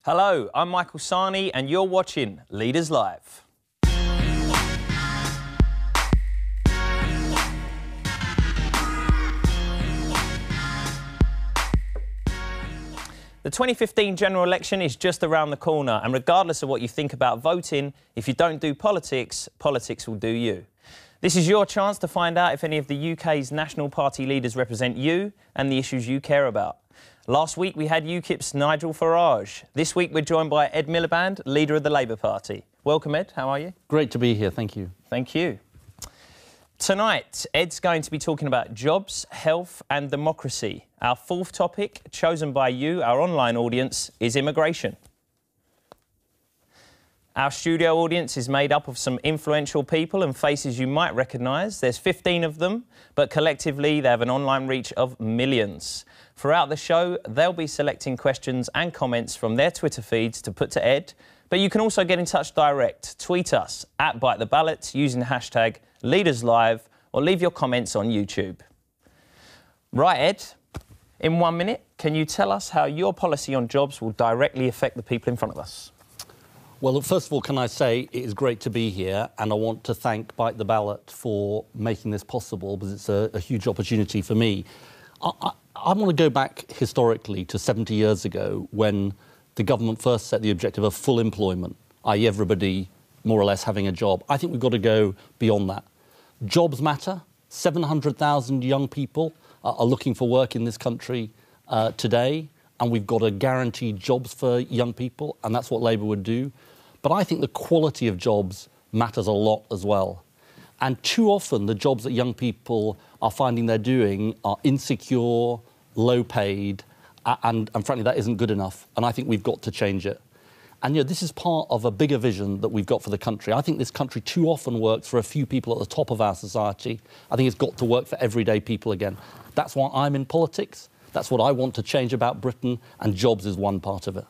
Hello, I'm Michael Sarney and you're watching Leaders Live. The 2015 general election is just around the corner, and regardless of what you think about voting, if you don't do politics, politics will do you. This is your chance to find out if any of the UK's national party leaders represent you and the issues you care about. Last week we had UKIP's Nigel Farage. This week we're joined by Ed Miliband, leader of the Labour Party. Welcome, Ed. How are you? Great to be here. Thank you. Thank you. Tonight, Ed's going to be talking about jobs, health and democracy. Our fourth topic, chosen by you, our online audience, is immigration. Our studio audience is made up of some influential people and faces you might recognise. There's 15 of them, but collectively they have an online reach of millions. Throughout the show, they'll be selecting questions and comments from their Twitter feeds to put to Ed, but you can also get in touch direct. Tweet us at @BiteTheBallot using the hashtag LeadersLive or leave your comments on YouTube. Right, Ed, in 1 minute, can you tell us how your policy on jobs will directly affect the people in front of us? Well, first of all, can I say it is great to be here, and I want to thank Bite the Ballot for making this possible, because it's a huge opportunity for me. I want to go back historically to 70 years ago when the government first set the objective of full employment, i.e. everybody more or less having a job. I think we've got to go beyond that. Jobs matter. 700,000 young people are looking for work in this country today, and we've got to guarantee jobs for young people, and that's what Labour would do. But I think the quality of jobs matters a lot as well. And too often the jobs that young people are finding they're doing are insecure, low paid, and frankly that isn't good enough, and I think we've got to change it. And, you know, this is part of a bigger vision that we've got for the country. I think this country too often works for a few people at the top of our society. I think it's got to work for everyday people again. That's why I'm in politics. That's what I want to change about Britain, and jobs is one part of it.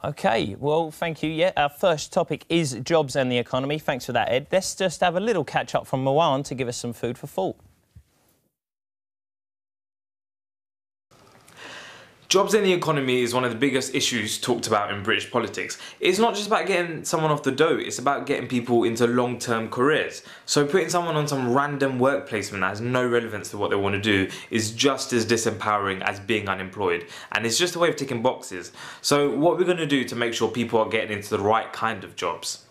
OK, well, thank you. Yeah, our first topic is jobs and the economy. Thanks for that, Ed. Let's just have a little catch-up from Marwan to give us some food for thought. Jobs in the economy is one of the biggest issues talked about in British politics. It's not just about getting someone off the dole, it's about getting people into long-term careers. So putting someone on some random work placement that has no relevance to what they want to do is just as disempowering as being unemployed. And it's just a way of ticking boxes. So what we're going to do to make sure people are getting into the right kind of jobs.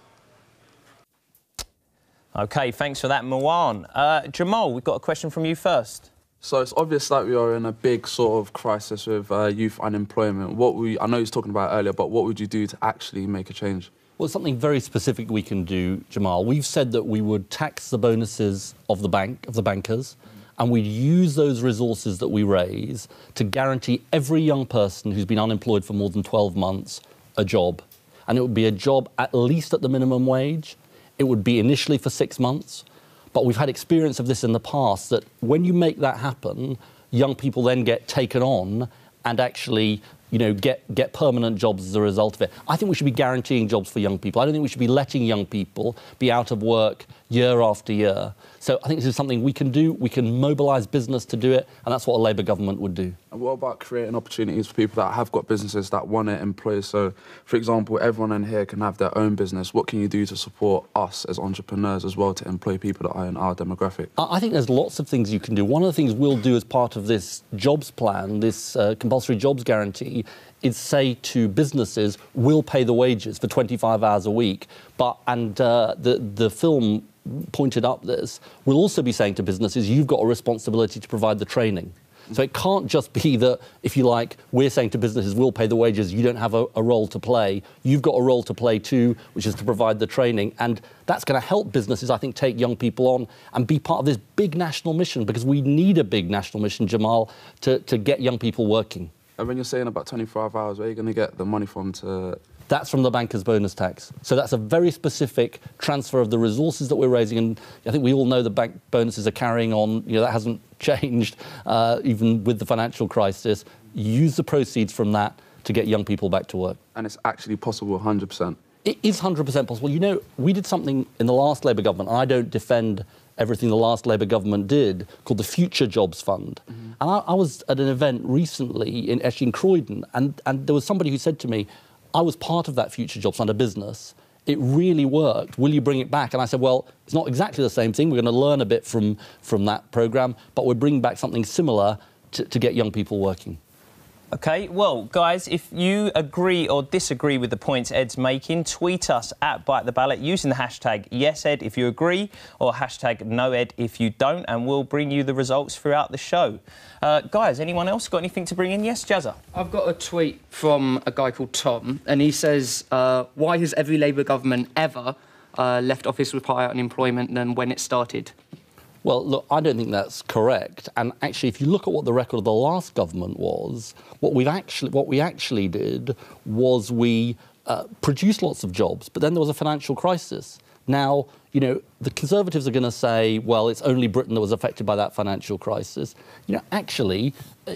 OK, thanks for that, Marwan. Jamal, we've got a question from you first. So it's obvious that we are in a big sort of crisis with youth unemployment. I know you was talking about earlier, but what would you do to actually make a change? Well, something very specific we can do, Jamal. We've said that we would tax the bonuses of the bankers, and we'd use those resources that we raise to guarantee every young person who's been unemployed for more than 12 months a job. And it would be a job at least at the minimum wage. It would be initially for 6 months. But we've had experience of this in the past, that when you make that happen, young people then get taken on and actually, you know, get permanent jobs as a result of it. I think we should be guaranteeing jobs for young people. I don't think we should be letting young people be out of work year after year. So I think this is something we can do. We can mobilise business to do it, and that's what a Labour government would do. And what about creating opportunities for people that have got businesses that want to employ? So, for example, everyone in here can have their own business. What can you do to support us as entrepreneurs as well to employ people that are in our demographic? I think there's lots of things you can do. One of the things we'll do as part of this jobs plan, this compulsory jobs guarantee, is say to businesses, we'll pay the wages for 25 hours a week. The film pointed up this, we'll also be saying to businesses, you've got a responsibility to provide the training. So it can't just be that, if you like, we're saying to businesses, we'll pay the wages, you don't have a role to play. You've got a role to play too, which is to provide the training. And that's going to help businesses, I think, take young people on and be part of this big national mission, because we need a big national mission, Jamal, to get young people working. And when you're saying about 25 hours, where are you going to get the money from to... That's from the banker's bonus tax. So that's a very specific transfer of the resources that we're raising. And I think we all know the bank bonuses are carrying on. You know, that hasn't changed, even with the financial crisis. Use the proceeds from that to get young people back to work. And it's actually possible 100%? It is 100% possible. You know, we did something in the last Labour government, and I don't defend everything the last Labour government did, called the Future Jobs Fund. And I was at an event recently actually in Croydon, and there was somebody who said to me, I was part of that Future Jobs Fund, a business. It really worked. Will you bring it back? And I said, well, it's not exactly the same thing. We're going to learn a bit from that programme, but we're bringing back something similar to get young people working. OK, well, guys, if you agree or disagree with the points Ed's making, tweet us at Bite the Ballot using the hashtag YesEd if you agree or hashtag NoEd if you don't, and we'll bring you the results throughout the show. Guys, anyone else got anything to bring in? Yes, Jazza? I've got a tweet from a guy called Tom, and he says, why has every Labour government ever left office with higher unemployment than when it started? Well, look, I don't think that's correct. And actually, if you look at what the record of the last government was, what we actually did was we produced lots of jobs, but then there was a financial crisis. Now, you know, the Conservatives are going to say, well, it's only Britain that was affected by that financial crisis. You know, actually,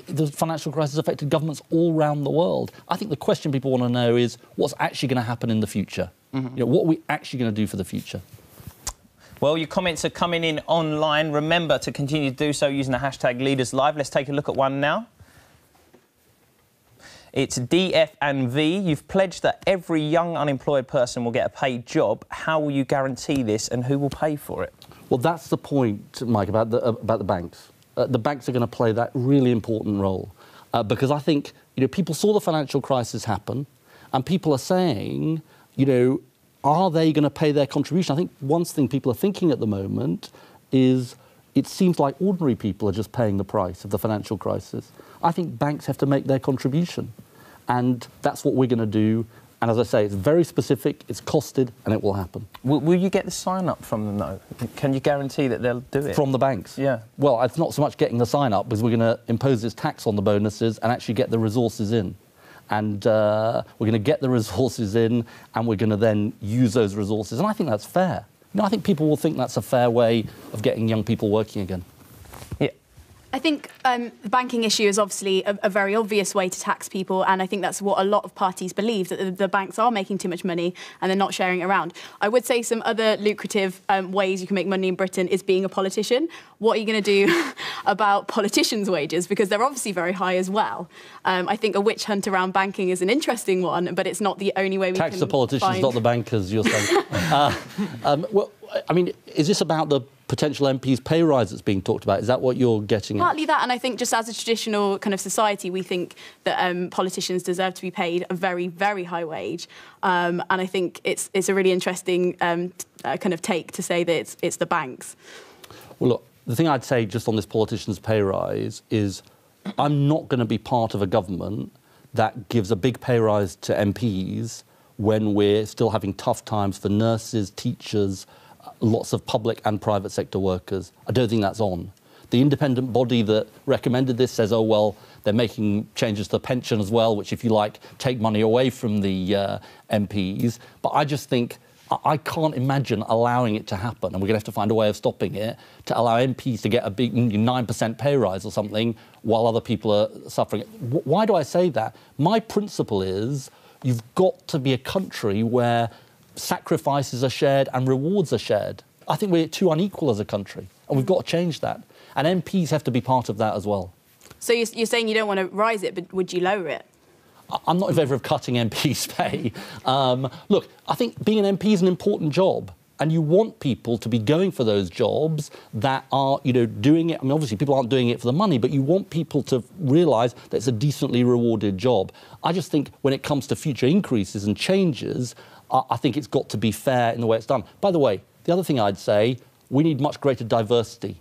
the financial crisis affected governments all around the world. I think the question people want to know is what's actually going to happen in the future? You know, what are we actually going to do for the future? Well, your comments are coming in online. Remember to continue to do so using the hashtag LeadersLive. Let's take a look at one now. It's DF and V. You've pledged that every young unemployed person will get a paid job. How will you guarantee this and who will pay for it? Well, that's the point, Mike, about the banks. The banks are going to play that really important role because I think, you know, people saw the financial crisis happen and people are saying, you know, are they going to pay their contribution? I think one thing people are thinking at the moment is it seems like ordinary people are just paying the price of the financial crisis. I think banks have to make their contribution, and that's what we're going to do. And as I say, it's very specific, it's costed, and it will happen. Will you get the sign-up from them, though? Can you guarantee that they'll do it? From the banks? Yeah. Well, it's not so much getting the sign-up, because we're going to impose this tax on the bonuses and actually get the resources in. And we're going to get the resources in, and we're going to then use those resources. And I think that's fair. You know, I think people will think that's a fair way of getting young people working again. Yeah. I think the banking issue is obviously a very obvious way to tax people, and I think that's what a lot of parties believe, that the banks are making too much money and they're not sharing it around. I would say some other lucrative ways you can make money in Britain is being a politician. What are you going to do about politicians' wages? Because they're obviously very high as well. I think a witch hunt around banking is an interesting one, but it's not the only way we can tax the politicians, not the bankers, you're saying. Well, I mean, is this about the potential MPs' pay rise that's being talked about? Is that what you're getting at? Partly that, and I think just as a traditional kind of society, we think that politicians deserve to be paid a very, very high wage. And I think it's a really interesting kind of take to say that it's the banks. Well, look, the thing I'd say just on this politicians' pay rise is I'm not going to be part of a government that gives a big pay rise to MPs when we're still having tough times for nurses, teachers, lots of public and private sector workers. I don't think that's on. The independent body that recommended this says, oh, well, they're making changes to the pension as well, which, if you like, take money away from the MPs. But I just think I can't imagine allowing it to happen, and we're going to have to find a way of stopping it, to allow MPs to get a big 9% pay rise or something while other people are suffering. Why do I say that? My principle is you've got to be a country where sacrifices are shared and rewards are shared. I think we're too unequal as a country, and we've got to change that. And MPs have to be part of that as well. So you're saying you don't want to rise it, but would you lower it? I'm not in favour of cutting MPs' pay. Look, I think being an MP is an important job, and you want people to be going for those jobs that are, you know, doing it. I mean, obviously, people aren't doing it for the money, but you want people to realise that it's a decently rewarded job. I just think when it comes to future increases and changes, I think it's got to be fair in the way it's done. By the way, the other thing I'd say, we need much greater diversity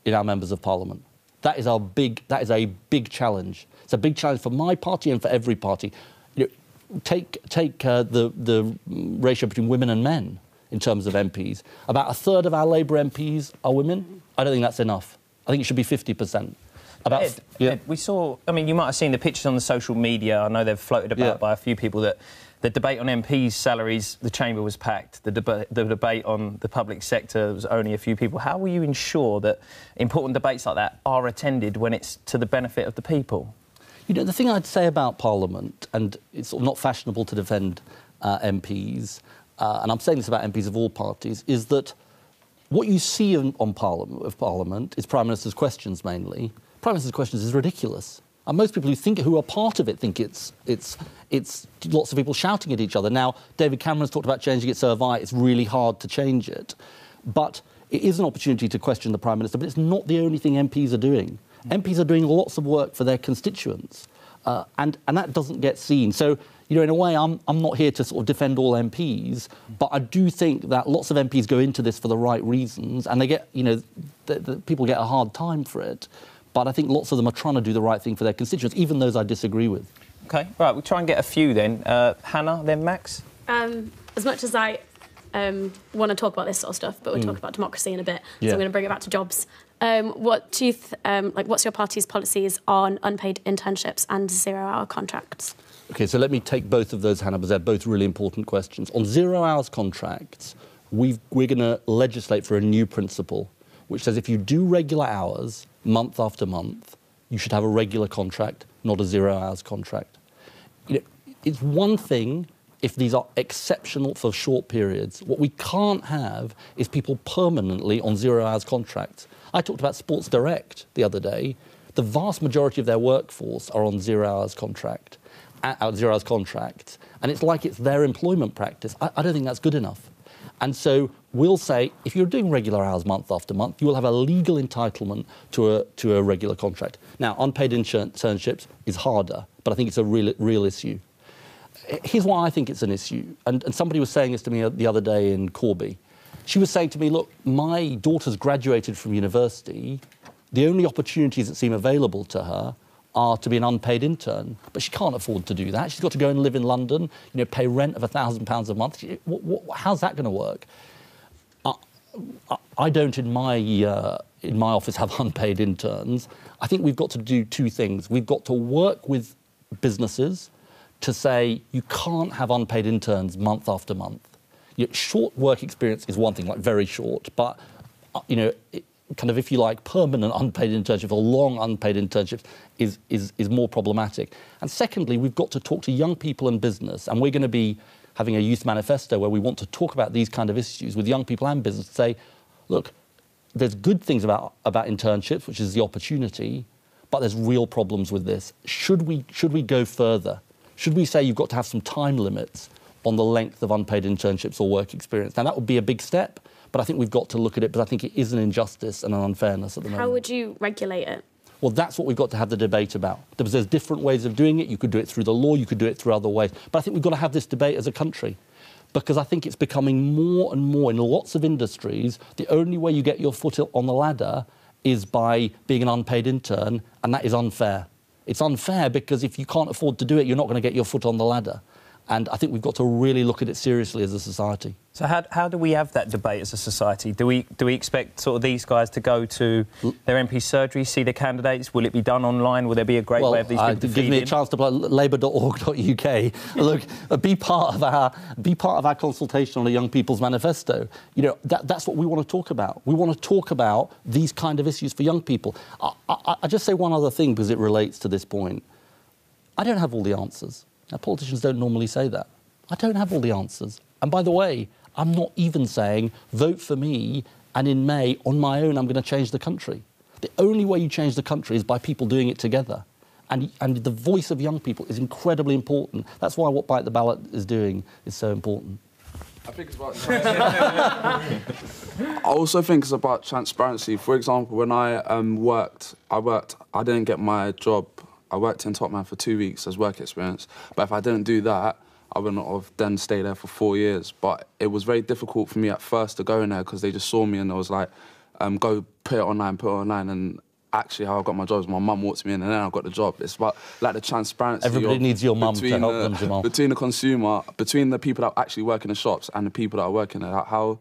in our members of Parliament. That is a big challenge. It's a big challenge for my party and for every party. You know, take the ratio between women and men in terms of MPs. About a third of our Labour MPs are women. I don't think that's enough. I think it should be 50%. Ed, we saw, I mean, you might have seen the pictures on the social media. I know they've floated about by a few people that the debate on MPs' salaries, the chamber was packed. The debate on the public sector, there was only a few people. How will you ensure that important debates like that are attended when it's to the benefit of the people? You know, the thing I'd say about Parliament, and it's sort of not fashionable to defend MPs, and I'm saying this about MPs of all parties, is that what you see on Parliament is Prime Minister's questions mainly. Prime Minister's questions is ridiculous. And most people who are part of it think it's lots of people shouting at each other. Now, David Cameron's talked about changing it so have I. It's really hard to change it. But it is an opportunity to question the Prime Minister, but it's not the only thing MPs are doing. MPs are doing lots of work for their constituents, and that doesn't get seen. So, you know, in a way, I'm not here to sort of defend all MPs, but I do think that lots of MPs go into this for the right reasons, and they get, you know, the people get a hard time for it. But I think lots of them are trying to do the right thing for their constituents, even those I disagree with. OK, right, we'll try and get a few then. Hannah, then Max? As much as I want to talk about this sort of stuff, but we'll talk about democracy in a bit, so I'm going to bring it back to jobs. What do you what's your party's policies on unpaid internships and zero-hour contracts? OK, so let me take both of those, Hannah, because they're both really important questions. On zero-hours contracts, we're going to legislate for a new principle, which says if you do regular hours, month after month, you should have a regular contract, not a zero-hours contract. You know, it's one thing if these are exceptional for short periods. What we can't have is people permanently on zero-hours contracts. I talked about Sports Direct the other day. The vast majority of their workforce are on zero-hours contracts, and it's like it's their employment practice. I don't think that's good enough. And so we'll say, if you're doing regular hours month after month, you will have a legal entitlement to a regular contract. Now, unpaid internships is harder, but I think it's a real issue. Here's why I think it's an issue. And somebody was saying this to me the other day in Corby. She was saying to me, look, my daughter's graduated from university. The only opportunities that seem available to her are to be an unpaid intern, but she can't afford to do that. She's got to go and live in London, you know, pay rent of £1,000 a month. How's that going to work? I don't, in my office, have unpaid interns. I think we've got to do two things. We've got to work with businesses to say you can't have unpaid interns month after month. You know, short work experience is one thing, like very short, but, you know, kind of, if you like, permanent unpaid internship or long unpaid internships is more problematic. And secondly, we've got to talk to young people in business, and we're going to be having a youth manifesto where we want to talk about these kind of issues with young people and business, to say, look, there's good things about internships, which is the opportunity, but there's real problems with this. Should we go further? Should we say you've got to have some time limits on the length of unpaid internships or work experience? Now, that would be a big step, but I think we've got to look at it, because I think it is an injustice and an unfairness at the moment. How would you regulate it? Well, that's what we've got to have the debate about. Because there's different ways of doing it. You could do it through the law, you could do it through other ways. But I think we've got to have this debate as a country, because I think it's becoming more and more in lots of industries, the only way you get your foot on the ladder is by being an unpaid intern, and that is unfair. It's unfair because if you can't afford to do it, you're not going to get your foot on the ladder. And I think we've got to really look at it seriously as a society. So how do we have that debate as a society? Do we expect sort of these guys to go to their MP surgery, see the candidates? Will it be done online? Will there be a great way of these people to feed in? Give me a chance to play labour.org.uk. Look, be part of our consultation on a young people's manifesto. You know, that's what we want to talk about. We want to talk about these kind of issues for young people. I just say one other thing, because it relates to this point. I don't have all the answers. Now, politicians don't normally say that. I don't have all the answers. And by the way, I'm not even saying, vote for me, and in May, on my own, I'm going to change the country. The only way you change the country is by people doing it together. And the voice of young people is incredibly important. That's why what Bite the Ballot is doing is so important. I think it's about I also think it's about transparency. For example, when I didn't get my job. I worked in Topman for 2 weeks as work experience, but if I didn't do that, I would not have then stayed there for 4 years. But it was very difficult for me at first to go in there, because they just saw me and they was like, go put it online, and actually how I got my job is my mum walked me in and then I got the job. It's about like the transparency. Everybody needs your mum to help them, Jamal. Between the consumer, between the people that actually work in the shops and the people that are working there. So,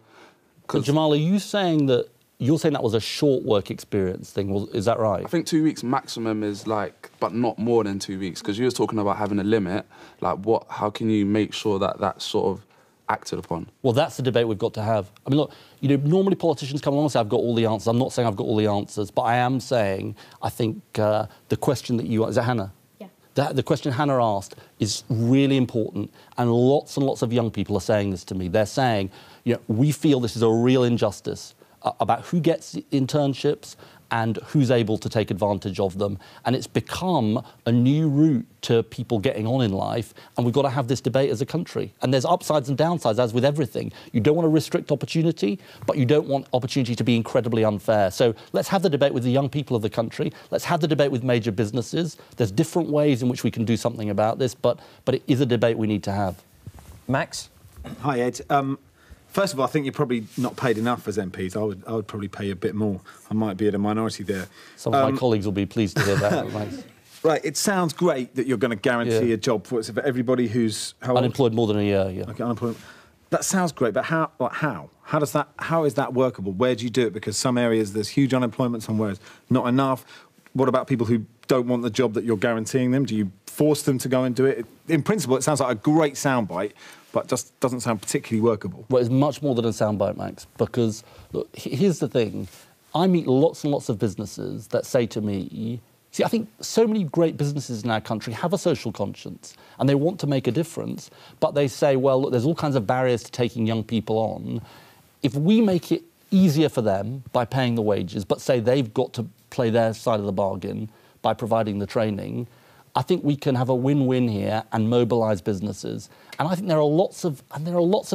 Jamal, are you saying that you're saying that was a short work experience thing? Is that right? I think 2 weeks maximum is like, but not more than 2 weeks, because you were talking about having a limit. Like, how can you make sure that that's sort of acted upon? Well, that's the debate we've got to have. I mean, look, you know, normally politicians come along and say, I've got all the answers. I'm not saying I've got all the answers, but I am saying, I think the question that you... Is that Hannah? Yeah. The question Hannah asked is really important, and lots of young people are saying this to me. They're saying, you know, we feel this is a real injustice. about who gets internships and who's able to take advantage of them. And it's become a new route to people getting on in life, and we've got to have this debate as a country. And there's upsides and downsides, as with everything. You don't want to restrict opportunity, but you don't want opportunity to be incredibly unfair. So let's have the debate with the young people of the country. Let's have the debate with major businesses. There's different ways in which we can do something about this, but it is a debate we need to have. Max? Hi, Ed. First of all, I think you're probably not paid enough as MPs. I would probably pay a bit more. I might be in a minority there. Some of my colleagues will be pleased to hear that. Thanks. Right, it sounds great that you're going to guarantee a job for everybody who's unemployed more than a year. Yeah. Okay, unemployed. That sounds great, but how? How is that workable? Where do you do it? Because some areas there's huge unemployment, somewhere not enough. What about people who don't want the job that you're guaranteeing them? Do you force them to go and do it? In principle, it sounds like a great soundbite, but just doesn't sound particularly workable. Well, it's much more than a soundbite, Max, because look, here's the thing. I meet lots and lots of businesses that say to me, see, I think so many great businesses in our country have a social conscience and they want to make a difference, but they say, well, look, there's all kinds of barriers to taking young people on. If we make it easier for them by paying the wages, but say they've got to play their side of the bargain by providing the training, I think we can have a win-win here and mobilise businesses. And I think there are lots of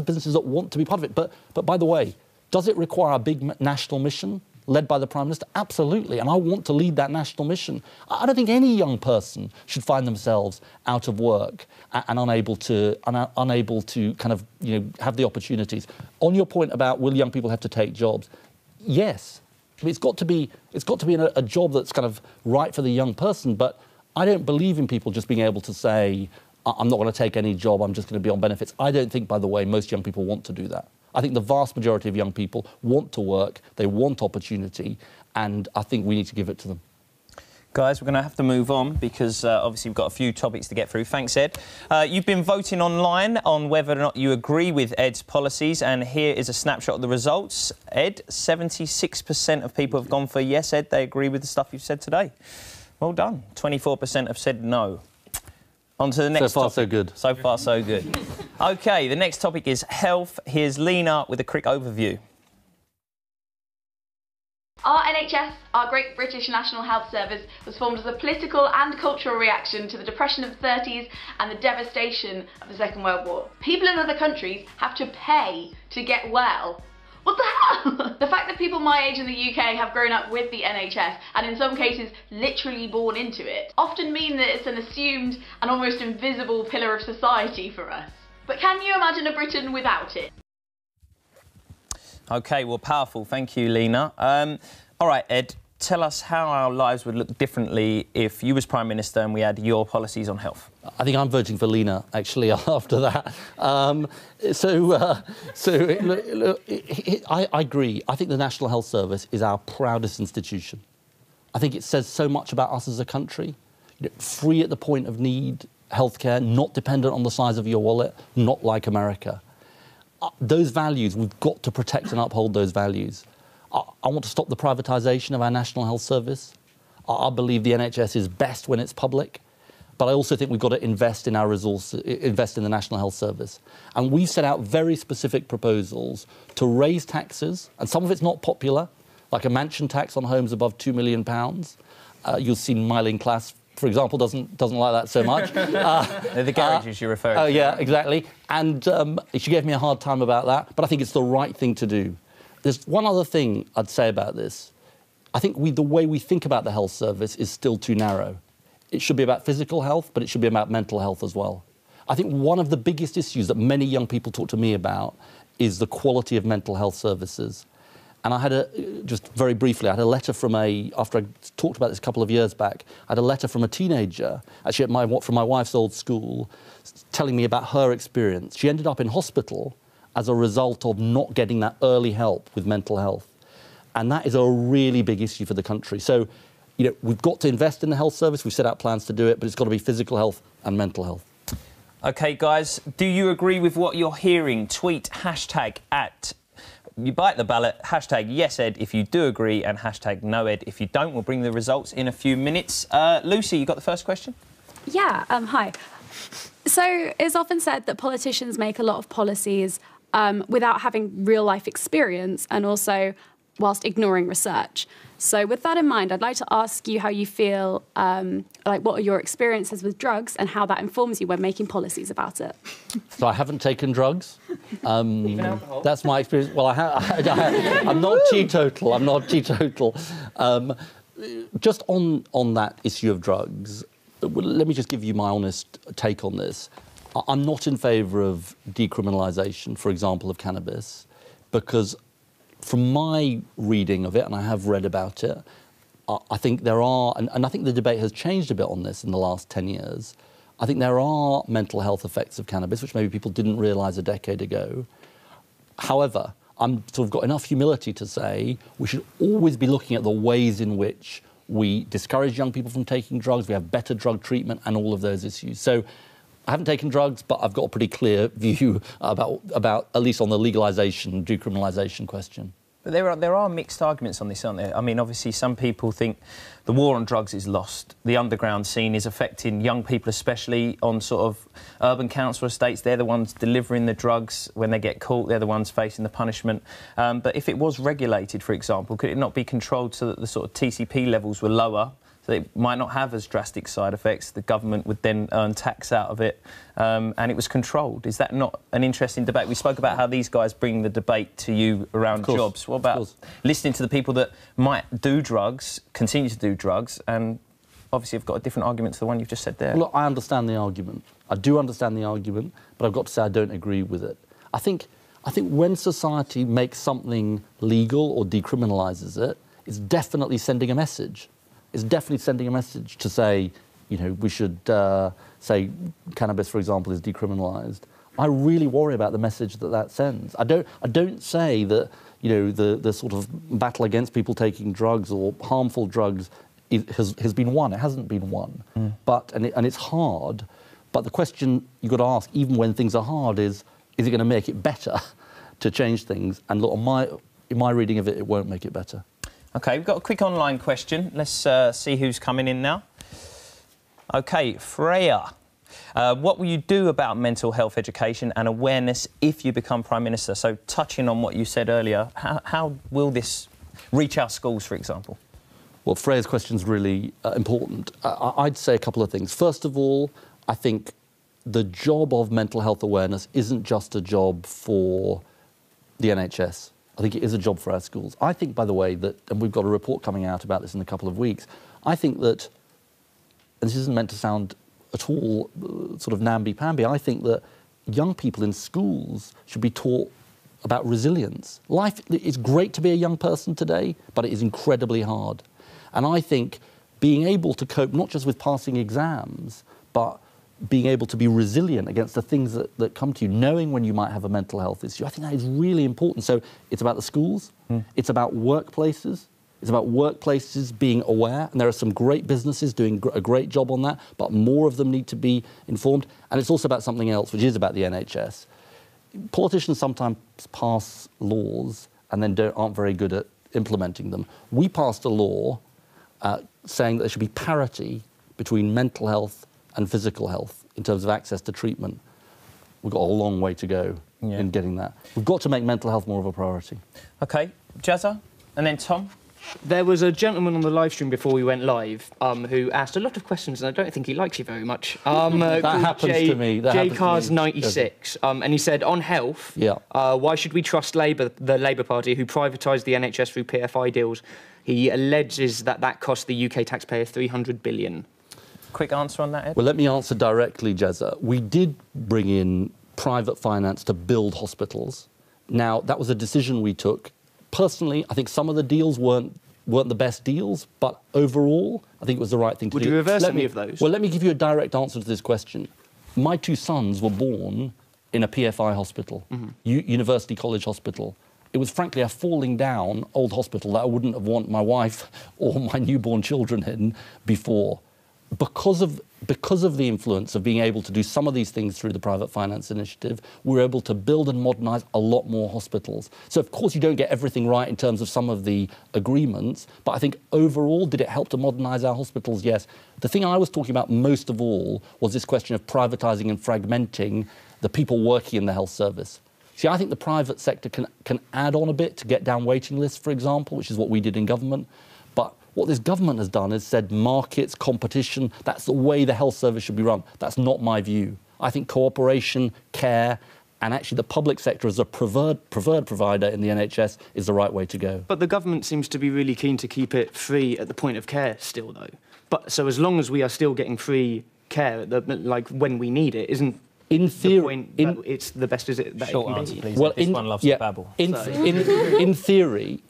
businesses that want to be part of it. But by the way, does it require a big national mission led by the Prime Minister? Absolutely. And I want to lead that national mission. I don't think any young person should find themselves out of work and unable to kind of have the opportunities. On your point about will young people have to take jobs, yes. I mean, it's got to be a job that's kind of right for the young person, but I don't believe in people just being able to say, I'm not going to take any job, I'm just going to be on benefits. I don't think, by the way, most young people want to do that. I think the vast majority of young people want to work, they want opportunity, and I think we need to give it to them. Guys, we're going to have to move on because obviously we've got a few topics to get through. Thanks, Ed. You've been voting online on whether or not you agree with Ed's policies, and here is a snapshot of the results. Ed, 76% of people have gone for yes, Ed, they agree with the stuff you've said today. Well done. 24% have said no. On to the next topic. So far, so good. So far, so good. OK, the next topic is health. Here's Lena with a quick overview. Our NHS, our Great British National Health Service, was formed as a political and cultural reaction to the depression of the 30s and the devastation of the Second World War. People in other countries have to pay to get well. What the hell? The fact that people my age in the UK have grown up with the NHS, and in some cases literally born into it, often mean that it's an assumed and almost invisible pillar of society for us. But can you imagine a Britain without it? OK, well, powerful. Thank you, Lena. All right, Ed, tell us how our lives would look differently if you was Prime Minister and we had your policies on health. I think I'm voting for Lena, actually, after that. I agree. I think the National Health Service is our proudest institution. I think it says so much about us as a country. Free at the point of need, healthcare, not dependent on the size of your wallet, not like America. Those values, we've got to protect and uphold those values. I want to stop the privatisation of our National Health Service. I believe the NHS is best when it's public, but I also think we've got to invest in our resources, invest in the National Health Service. And we've set out very specific proposals to raise taxes, and some of it's not popular, like a mansion tax on homes above £2 million. You'll see Myling Class, for example, doesn't like that so much. The garages you're referring to. Oh, yeah, exactly. And she gave me a hard time about that, but I think it's the right thing to do. There's one other thing I'd say about this. I think the way we think about the health service is still too narrow. It should be about physical health, but it should be about mental health as well. I think one of the biggest issues that many young people talk to me about is the quality of mental health services. And I had just very briefly, I had a letter from after I talked about this a couple of years back, I had a letter from a teenager, actually from my wife's old school, telling me about her experience. She ended up in hospital as a result of not getting that early help with mental health. And that is a really big issue for the country. So, we've got to invest in the health service, we've set out plans to do it, but it's got to be physical health and mental health. OK, guys, do you agree with what you're hearing? Tweet hashtag You bite the ballot, hashtag yes, Ed, if you do agree, and hashtag no, Ed, if you don't. We'll bring the results in a few minutes. Lucy, you got the first question? Yeah, hi. So it's often said that politicians make a lot of policies without having real-life experience, and also whilst ignoring research. So with that in mind, I'd like to ask you how you feel, like what are your experiences with drugs and how that informs you when making policies about it? So I haven't taken drugs. Even alcohol? That's my experience. Well, I'm not teetotal. I'm not teetotal. Just on that issue of drugs, let me just give you my honest take on this. I'm not in favour of decriminalisation, for example, of cannabis, because from my reading of it, and I have read about it, I think there are, and I think the debate has changed a bit on this in the last 10 years, I think there are mental health effects of cannabis, which maybe people didn't realise a decade ago. However, I'm sort of got enough humility to say we should always be looking at the ways in which we discourage young people from taking drugs, we have better drug treatment and all of those issues. So I haven't taken drugs, but I've got a pretty clear view about at least on the legalisation, decriminalisation question. But there are mixed arguments on this, aren't there? I mean, obviously, some people think the war on drugs is lost. The underground scene is affecting young people, especially on sort of urban council estates. They're the ones delivering the drugs when they get caught. They're the ones facing the punishment. But if it was regulated, for example, could it not be controlled so that the sort of TCP levels were lower? So it might not have as drastic side effects. The government would then earn tax out of it, and it was controlled. Is that not an interesting debate? We spoke about how these guys bring the debate to you around jobs. What about listening to the people that might do drugs, continue to do drugs, and obviously have got a different argument to the one you've just said there? Well, look, I understand the argument. I do understand the argument, but I've got to say I don't agree with it. I think when society makes something legal or decriminalises it, it's definitely sending a message. It's definitely sending a message to say, you know, we should say cannabis, for example, is decriminalised. I really worry about the message that sends. I don't say that, you know, the sort of battle against people taking drugs or harmful drugs has been won. It hasn't been won. But and it's hard. But the question you've got to ask, even when things are hard, is it going to make it better to change things? And look, in my reading of it, it won't make it better. OK, we've got a quick online question. Let's see who's coming in now. OK, Freya. What will you do about mental health education and awareness if you become Prime Minister? So, touching on what you said earlier, how will this reach our schools, for example? Well, Freya's question is really important. I'd say a couple of things. First of all, I think the job of mental health awareness isn't just a job for the NHS. I think it is a job for our schools. I think, by the way, that, and we've got a report coming out about this in a couple of weeks, I think that, and this isn't meant to sound at all sort of namby-pamby, I think that young people in schools should be taught about resilience. Life, it's great to be a young person today, but it is incredibly hard. And I think being able to cope not just with passing exams, but being able to be resilient against the things that come to you, knowing when you might have a mental health issue, I think that is really important. So it's about the schools, it's about workplaces, it's about workplaces being aware, and there are some great businesses doing a great job on that, but more of them need to be informed. And it's also about something else, which is about the NHS. Politicians sometimes pass laws and then aren't very good at implementing them. We passed a law saying that there should be parity between mental health and physical health in terms of access to treatment. We've got a long way to go in getting that. We've got to make mental health more of a priority. OK, Jazza, and then Tom. There was a gentleman on the live stream before we went live who asked a lot of questions, and I don't think he likes you very much. That happens to me. J-Cars96, and he said, on health, why should we trust Labour, the Labour Party, who privatised the NHS through PFI deals? He alleges that cost the UK taxpayer £300 billion. Quick answer on that, Ed? Well, let me answer directly, Jezza. We did bring in private finance to build hospitals. Now, that was a decision we took. Personally, I think some of the deals weren't the best deals, but overall, I think it was the right thing to do. Would you reverse any of those? Well, let me give you a direct answer to this question. My two sons were born in a PFI hospital, University College Hospital. It was, frankly, a falling down old hospital that I wouldn't have wanted my wife or my newborn children in before. Because of the influence of being able to do some of these things through the private finance initiative, we're able to build and modernise a lot more hospitals. So, of course, you don't get everything right in terms of some of the agreements, but I think overall, did it help to modernise our hospitals? Yes. The thing I was talking about most of all was this question of privatising and fragmenting the people working in the health service. See, I think the private sector can add on a bit to get down waiting lists, for example, which is what we did in government. But what this government has done is said markets, competition, that's the way the health service should be run. That's not my view. I think cooperation, care, and actually the public sector as a preferred provider in the NHS is the right way to go. But the government seems to be really keen to keep it free at the point of care still, though. But so as long as we are still getting free care, like when we need it, isn't in theory, the point that it's the best as it that short it can answer, be? please. Well, this one loves to babble. In theory,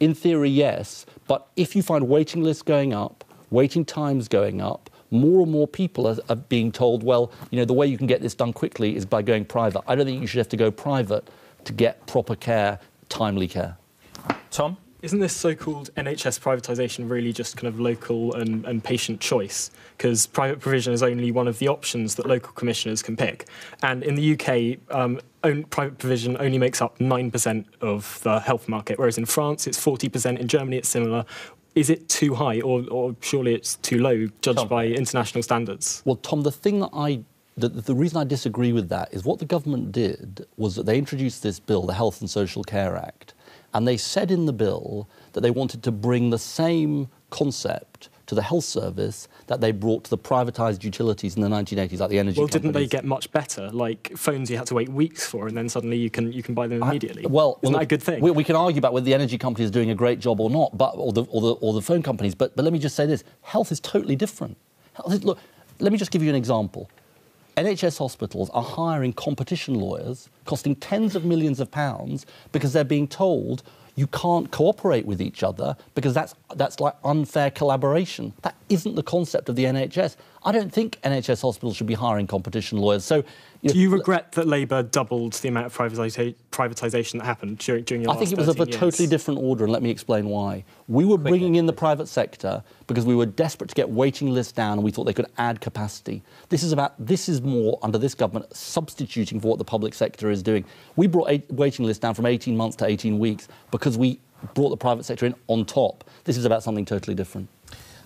yes. But if you find waiting lists going up, waiting times going up, more and more people are being told, well, you know, the way you can get this done quickly is by going private. I don't think you should have to go private to get proper care, timely care. Tom? Isn't this so-called NHS privatisation really just kind of local and patient choice? Because private provision is only one of the options that local commissioners can pick. And in the UK, private provision only makes up 9% of the health market, whereas in France it's 40%, in Germany it's similar. Is it too high, or surely it's too low, judged by international standards? Well, Tom, the thing that the reason I disagree with that is what the government did was that they introduced this bill, the Health and Social Care Act, and they said in the bill that they wanted to bring the same concept to the health service that they brought to the privatised utilities in the 1980s, like the energy companies. Well, didn't they get much better? Like phones you had to wait weeks for, and then suddenly you can buy them immediately. Isn't that a good thing? We can argue about whether the energy companies are doing a great job or not, or the phone companies. But let me just say this: health is totally different. Look, let me just give you an example. NHS hospitals are hiring competition lawyers, costing tens of millions of pounds, because they're being told you can't cooperate with each other because that's like unfair collaboration. That isn't the concept of the NHS. I don't think NHS hospitals should be hiring competition lawyers. So, do you regret that Labour doubled the amount of privatisation that happened during your last 13 years? I think it was of a totally different order, and let me explain why. We were bringing in the private sector because we were desperate to get waiting lists down, and we thought they could add capacity. This is more, under this government, substituting for what the public sector is doing. We brought waiting lists down from 18 months to 18 weeks because we brought the private sector in on top. This is about something totally different.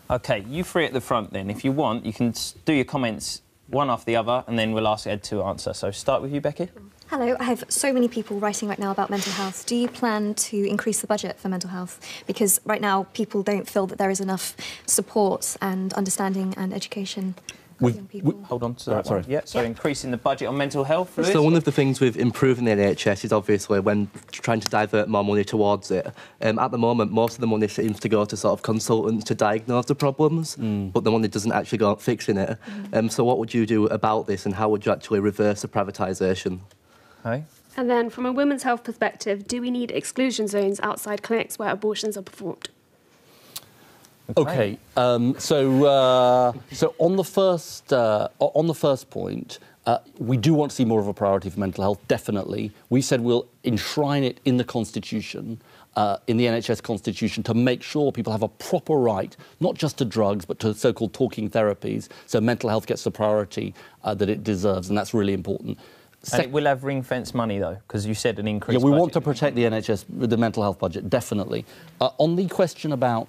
OK, you three at the front then. If you want, you can do your comments one after the other, and then we'll ask Ed to answer. So start with you, Becky. Hello, I have so many people writing right now about mental health. Do you plan to increase the budget for mental health? Because right now people don't feel that there is enough support and understanding and education. Hold on to that. Sorry. Yeah, so increasing the budget on mental health. Lewis? So one of the things with improving the NHS is obviously when trying to divert more money towards it. At the moment, most of the money seems to go to sort of consultants to diagnose the problems, but the money doesn't actually go on fixing it. So what would you do about this, and how would you actually reverse the privatisation? Hey. And then from a women's health perspective, do we need exclusion zones outside clinics where abortions are performed? Okay. So on the first point, we do want to see more of a priority for mental health. Definitely, we said we'll enshrine it in the Constitution, in the NHS Constitution, to make sure people have a proper right, not just to drugs, but to so-called talking therapies. So mental health gets the priority that it deserves, and that's really important. And it will have ring-fence money, though, because you said an increase. Yeah, we want to protect the NHS, the mental health budget, definitely. On the question about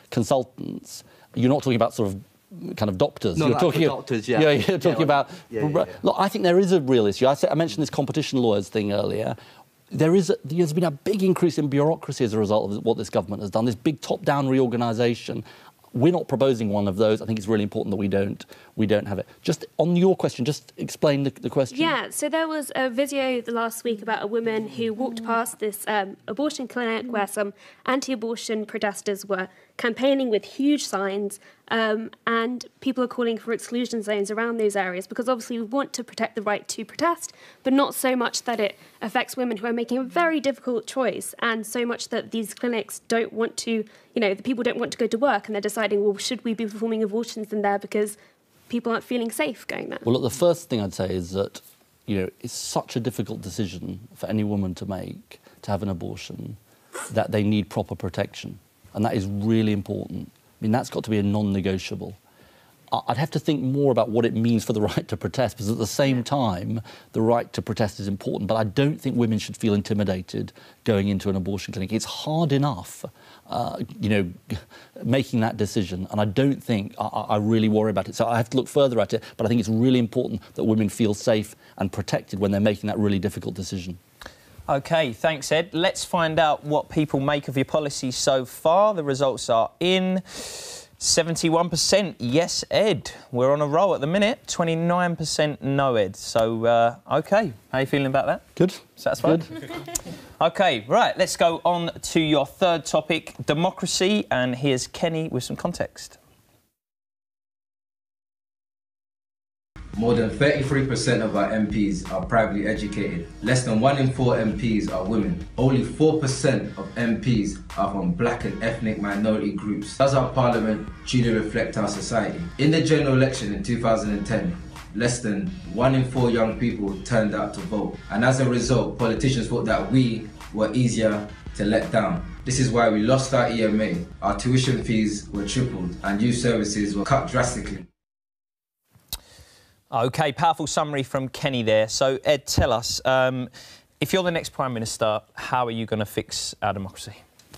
consultants, you're not talking about sort of kind of doctors. No, you're talking doctors, yeah. You're talking about... Look, I think there is a real issue. I mentioned this competition lawyers thing earlier. There's been a big increase in bureaucracy as a result of what this government has done, this big top-down reorganisation. We're not proposing one of those. I think it's really important that we don't have it. Just on your question, just explain the question. Yeah, so there was a video last week about a woman who walked past this abortion clinic where some anti-abortion protesters were campaigning with huge signs, and people are calling for exclusion zones around those areas because obviously we want to protect the right to protest, but not so much that it affects women who are making a very difficult choice, and so much that these clinics don't want to, the people don't want to go to work, and they're deciding, well, should we be performing abortions in there because people aren't feeling safe going there? Well, look, the first thing I'd say is that, it's such a difficult decision for any woman to make, to have an abortion, that they need proper protection. And that is really important. I mean, that's got to be a non-negotiable. I'd have to think more about what it means for the right to protest, because at the same time, the right to protest is important. But I don't think women should feel intimidated going into an abortion clinic. It's hard enough, making that decision, and I don't think I really worry about it. So I have to look further at it, but I think it's really important that women feel safe and protected when they're making that really difficult decision. OK, thanks, Ed. Let's find out what people make of your policy so far. The results are in. 71% yes, Ed. We're on a roll at the minute. 29% no, Ed. So, OK. How are you feeling about that? Good. Satisfied? Good. OK, right. Let's go on to your third topic, democracy. And here's Kenny with some context. More than 33% of our MPs are privately educated. Less than 1 in 4 MPs are women. Only 4% of MPs are from black and ethnic minority groups. Does our parliament truly reflect our society? In the general election in 2010, less than 1 in 4 young people turned out to vote. And as a result, politicians thought that we were easier to let down. This is why we lost our EMA, our tuition fees were tripled, and youth services were cut drastically. OK, powerful summary from Kenny there. So, Ed, tell us, if you're the next Prime Minister, how are you going to fix our democracy?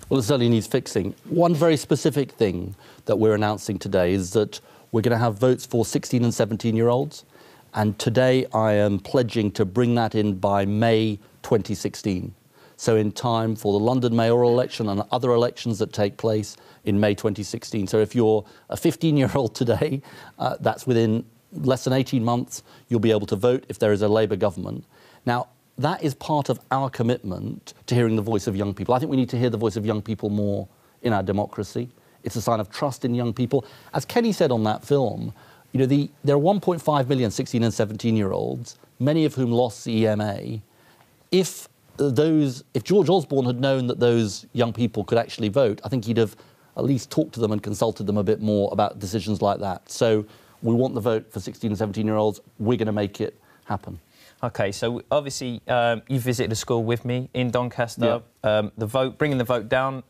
Well, it certainly needs fixing. One very specific thing that we're announcing today is that we're going to have votes for 16 and 17-year-olds. And today I am pledging to bring that in by May 2016. So in time for the London mayoral election and other elections that take place in May 2016. So if you're a 15-year-old today, that's within less than 18 months, you'll be able to vote if there is a Labour government. Now, that is part of our commitment to hearing the voice of young people. I think we need to hear the voice of young people more in our democracy. It's a sign of trust in young people. As Kenny said on that film, there are 1.5 million 16 and 17-year-olds, many of whom lost the EMA. If George Osborne had known that those young people could actually vote, I think he'd have at least talked to them and consulted them a bit more about decisions like that. So we want the vote for 16 and 17-year-olds. We're going to make it happen. OK, so obviously you visited a school with me in Doncaster. Yeah. Bringing the vote down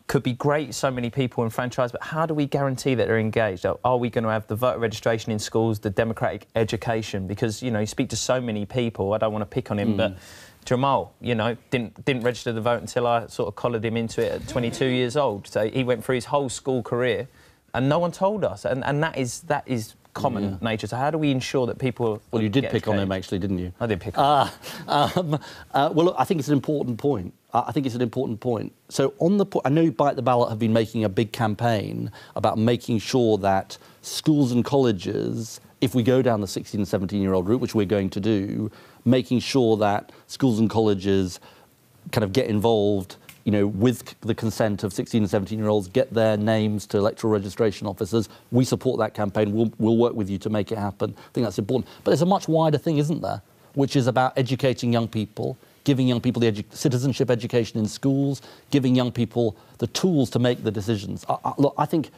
could be great, so many people enfranchised, but how do we guarantee that they're engaged? Are we going to have the voter registration in schools, the democratic education? Because, you speak to so many people, I don't want to pick on him, but Jamal, didn't register the vote until I sort of collared him into it at 22 years old. So he went through his whole school career and no one told us, and that is common nature. So how do we ensure that people... Well, you did pick on him, actually, didn't you? I did pick on him. Well, look, I think it's an important point. So I know Bite the Ballot have been making a big campaign about making sure that schools and colleges, if we go down the 16 and 17-year-old route, which we're going to do, making sure that schools and colleges kind of get involved, with the consent of 16 and 17-year-olds, get their names to electoral registration officers. We support that campaign. We'll work with you to make it happen. I think that's important. But there's a much wider thing, isn't there, which is about educating young people, giving young people the citizenship education in schools, giving young people the tools to make the decisions. Look, I think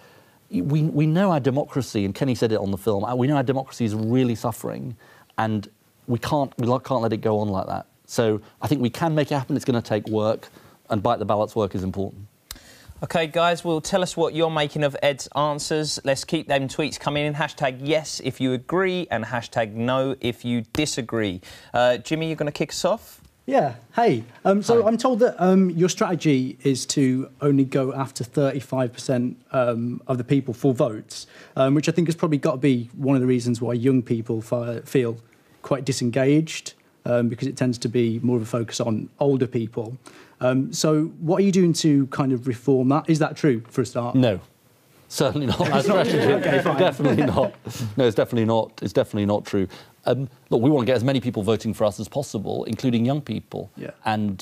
we know our democracy, and Kenny said it on the film, we know our democracy is really suffering, and we can't let it go on like that. So I think we can make it happen. It's going to take work, and Bite the Ballot's work is important. OK, guys, well, tell us what you're making of Ed's answers. Let's keep them tweets coming in. # yes if you agree and # no if you disagree. Jimmy, you're going to kick us off? Yeah. Hey. So I'm told that your strategy is to only go after 35% of the people for votes, which I think has probably got to be one of the reasons why young people feel quite disengaged, because it tends to be more of a focus on older people. So what are you doing to kind of reform that? Is that true, for a start? No. Certainly not. That's okay, fine. Definitely not. No, it's definitely not. It's definitely not true. Look, we want to get as many people voting for us as possible, including young people. Yeah. And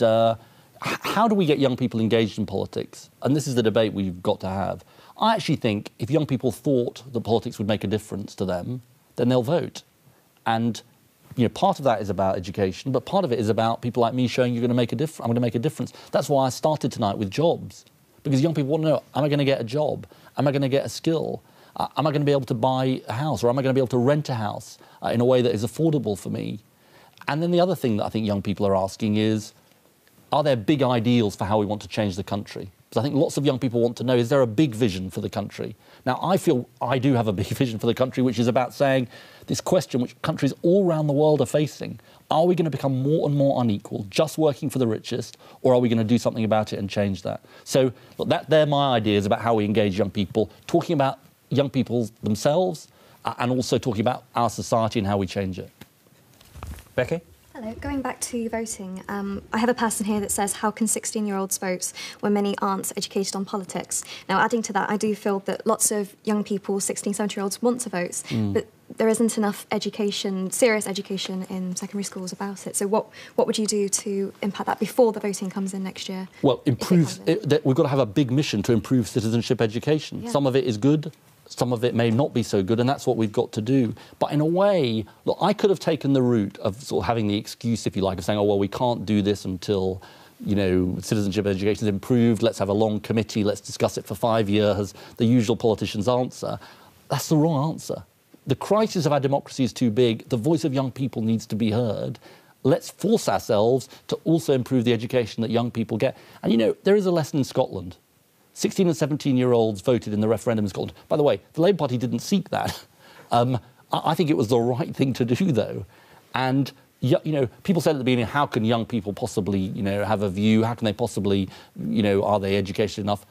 how do we get young people engaged in politics? And this is the debate we've got to have. I actually think if young people thought that politics would make a difference to them, then they'll vote. And part of that is about education, but part of it is about people like me showing I'm going to make a difference. That's why I started tonight with jobs, because young people want to know, am I going to get a job? Am I going to get a skill? Am I going to be able to buy a house, or am I going to be able to rent a house in a way that is affordable for me? And then the other thing that I think young people are asking is, are there big ideals for how we want to change the country? because I think lots of young people want to know, is there a big vision for the country? Now, I feel I do have a big vision for the country, which is about saying this question which countries all around the world are facing: are we going to become more and more unequal, just working for the richest, or are we going to do something about it and change that? So look, they're my ideas about how we engage young people, talking about young people themselves, and also talking about our society and how we change it. Becky? Hello. Going back to voting, I have a person here that says, how can 16-year-olds vote when many aren't educated on politics? Now, adding to that, I do feel that lots of young people, 16, 17-year-olds, want to vote, but there isn't enough education, serious education in secondary schools about it. So what would you do to impact that before the voting comes in next year? Well, we've got to have a big mission to improve citizenship education. Yeah. Some of it is good, some of it may not be so good, and that's what we've got to do. But in a way, look, I could have taken the route of sort of having the excuse, if you like, of saying, oh, well, we can't do this until, you know, citizenship education is improved, let's have a long committee, let's discuss it for 5 years, the usual politician's answer. That's the wrong answer. The crisis of our democracy is too big. The voice of young people needs to be heard. Let's force ourselves to also improve the education that young people get. And, you know, there is a lesson in Scotland. 16 and 17-year-olds voted in the referendum in Scotland. By the way, the Labour Party didn't seek that. I think it was the right thing to do, though. And, you know, people said at the beginning, how can young people possibly, you know, have a view? How can they possibly, you know, are they educated enough?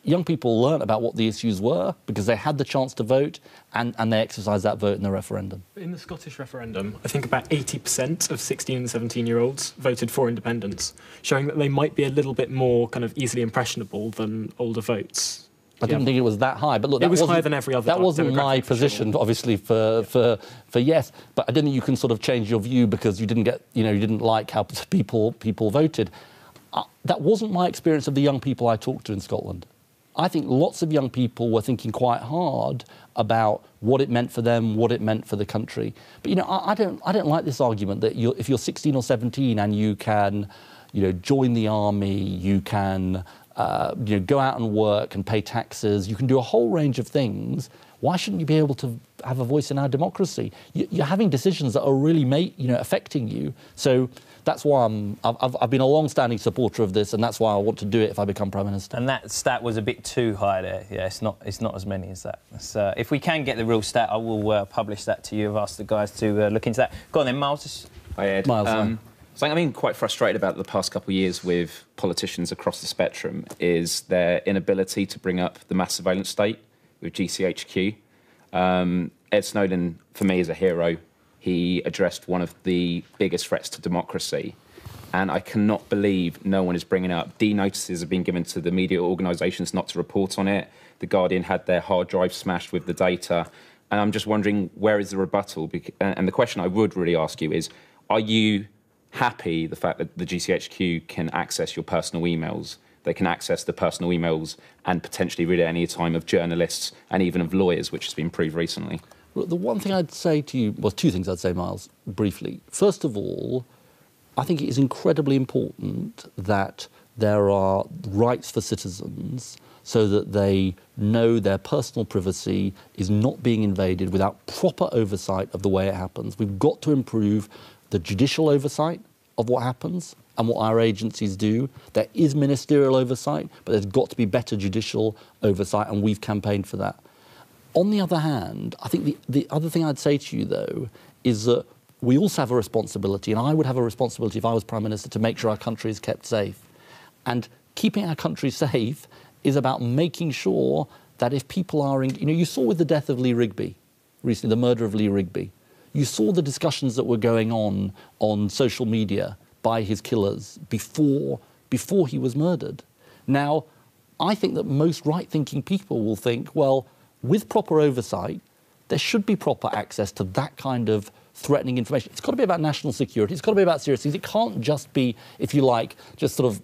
Young people learnt about what the issues were because they had the chance to vote, and they exercised that vote in the referendum. In the Scottish referendum, I think about 80% of 16 and 17-year-olds voted for independence, showing that they might be a little bit more kind of easily impressionable than older votes. I didn't think it was that high, but look, it was higher than every other. That wasn't my position, obviously, for yes. But I don't think you can sort of change your view because you didn't get, you know, you didn't like how people voted. That wasn't my experience of the young people I talked to in Scotland. I think lots of young people were thinking quite hard about what it meant for them, what it meant for the country. But, you know, I don't like this argument that if you're 16 or 17 and you can, you know, join the army, you can, you know, go out and work and pay taxes, you can do a whole range of things. Why shouldn't you be able to have a voice in our democracy? You're having decisions that are really, you know, affecting you. So that's why I've been a long-standing supporter of this, and that's why I want to do it if I become Prime Minister. And that stat was a bit too high there. Yeah, it's not as many as that. If we can get the real stat, I will publish that to you. I've asked the guys to look into that. Go on then, Miles. Hi, Ed. Miles, something I've been quite frustrated about the past couple of years with politicians across the spectrum is their inability to bring up the mass surveillance state with GCHQ. Ed Snowden, for me, is a hero. He addressed one of the biggest threats to democracy. And I cannot believe no one is bringing up. D-notices have been given to the media organisations not to report on it. The Guardian had their hard drive smashed with the data. And I'm just wondering, where is the rebuttal? And the question I would really ask you is, are you happy the fact that the GCHQ can access your personal emails? They can access the personal emails and potentially read at any time of journalists and even of lawyers, which has been proved recently. Well, the one thing I'd say to you, well, two things I'd say, Miles, briefly. First of all, I think it is incredibly important that there are rights for citizens so that they know their personal privacy is not being invaded without proper oversight of the way it happens. We've got to improve the judicial oversight of what happens and what our agencies do. There is ministerial oversight, but there's got to be better judicial oversight, and we've campaigned for that. On the other hand, I think the other thing I'd say to you, though, is that we also have a responsibility, and I would have a responsibility if I was Prime Minister, to make sure our country is kept safe. And keeping our country safe is about making sure that if people are in... You know, you saw with the death of Lee Rigby recently, the murder of Lee Rigby, you saw the discussions that were going on social media by his killers before he was murdered. Now, I think that most right-thinking people will think, well, with proper oversight, there should be proper access to that kind of threatening information. It's got to be about national security. It's got to be about serious things. It can't just be, if you like, just sort of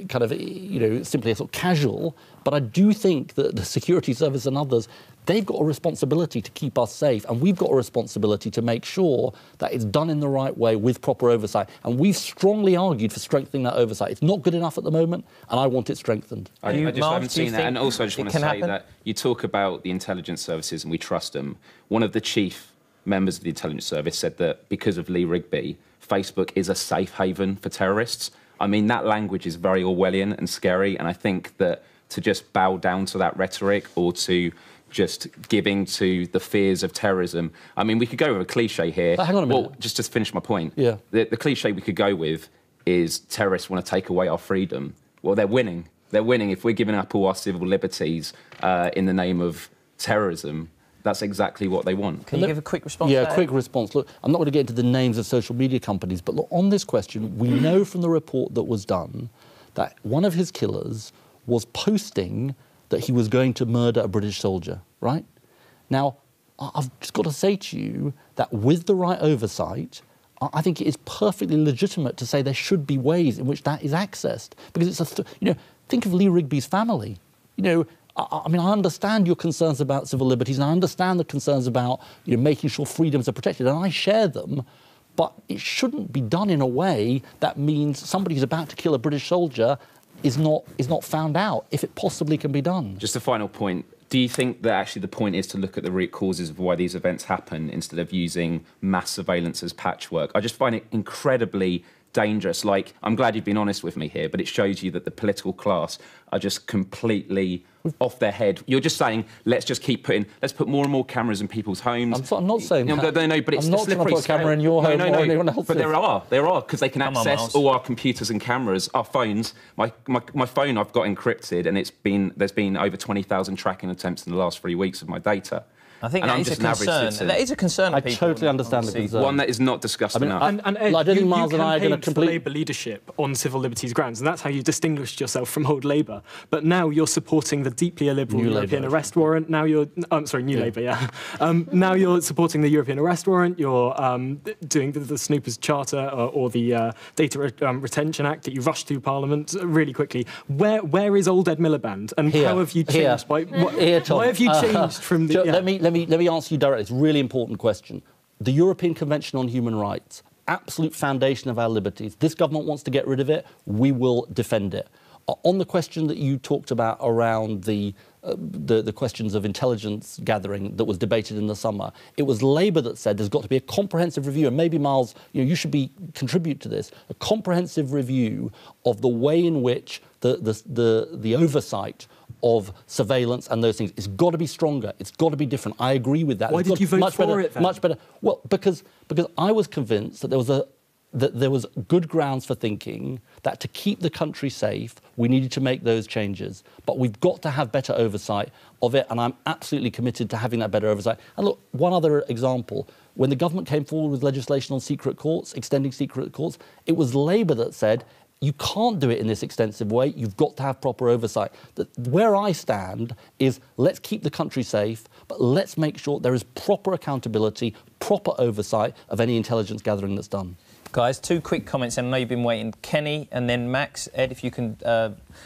kind of, you know, simply a sort of casual. But I do think that the security service and others, they've got a responsibility to keep us safe, and we've got a responsibility to make sure that it's done in the right way with proper oversight. And we've strongly argued for strengthening that oversight. It's not good enough at the moment, and I want it strengthened. I just haven't seen that. And also I just want to say that you talk about the intelligence services and we trust them. One of the chief members of the intelligence service said that because of Lee Rigby, Facebook is a safe haven for terrorists. I mean, that language is very Orwellian and scary, and I think that to just bow down to that rhetoric or to just giving to the fears of terrorism. I mean, we could go with a cliche here. But hang on a minute. Well, just to finish my point. Yeah. The cliche we could go with is terrorists want to take away our freedom. Well, they're winning. They're winning. If we're giving up all our civil liberties in the name of terrorism, that's exactly what they want. Can you give a quick response? Yeah, a quick response. Look, I'm not going to get into the names of social media companies, but look, on this question, we know from the report that was done that one of his killers was posting that he was going to murder a British soldier, right? Now, I've just got to say to you that with the right oversight, I think it is perfectly legitimate to say there should be ways in which that is accessed. Because it's think of Lee Rigby's family. I mean, I understand your concerns about civil liberties, and I understand the concerns about making sure freedoms are protected, and I share them. But it shouldn't be done in a way that means somebody who's about to kill a British soldier is not found out, if it possibly can be done. Just a final point. Do you think that actually the point is to look at the root causes of why these events happen instead of using mass surveillance as patchwork? I just find it incredibly dangerous. Like, I'm glad you've been honest with me here, but it shows you that the political class are just completely off their head. You're just saying, let's put more and more cameras in people's homes. I'm not saying that. No, but it's I'm the not trying to slippery put a camera in your home or anyone else's. But there are, because they can access all our computers and cameras, our phones. My phone I've got encrypted, and there's been over 20,000 tracking attempts in the last 3 weeks of my data. I think that is a concern. That is a concern. I totally understand the concern. One that is not discussed enough. And Ed, I don't think Miles you and I are going to campaigned for complete Labour leadership on civil liberties grounds, and that's how you distinguished yourself from old Labour. But now you're supporting the deeply illiberal European arrest warrant. Now you're, Labour, yeah. Now you're supporting the European arrest warrant. You're doing the Snoopers Charter or the Data Retention Act that you rushed through Parliament really quickly. Where is old Ed Miliband, and how have you changed? Why have you changed from the? Let me answer you directly. It's a really important question. The European Convention on Human Rights, absolute foundation of our liberties. This government wants to get rid of it. We will defend it. On the question that you talked about around the questions of intelligence gathering that was debated in the summer, it was Labour that said there's got to be a comprehensive review, and maybe, Miles, you should contribute to this, a comprehensive review of the way in which the oversight of surveillance and those things. It's got to be stronger. It's got to be different. I agree with that. Why did you vote for it then? Much better. Well, because I was convinced that there was good grounds for thinking that to keep the country safe, we needed to make those changes. But we've got to have better oversight of it, and I'm absolutely committed to having that better oversight. And look, one other example. When the government came forward with legislation on secret courts, extending secret courts, it was Labour that said, you can't do it in this extensive way. You've got to have proper oversight. Where I stand is let's keep the country safe, but let's make sure there is proper accountability, proper oversight of any intelligence gathering that's done. Guys, 2 quick comments, and I know you've been waiting. Kenny and then Max. Ed, if you can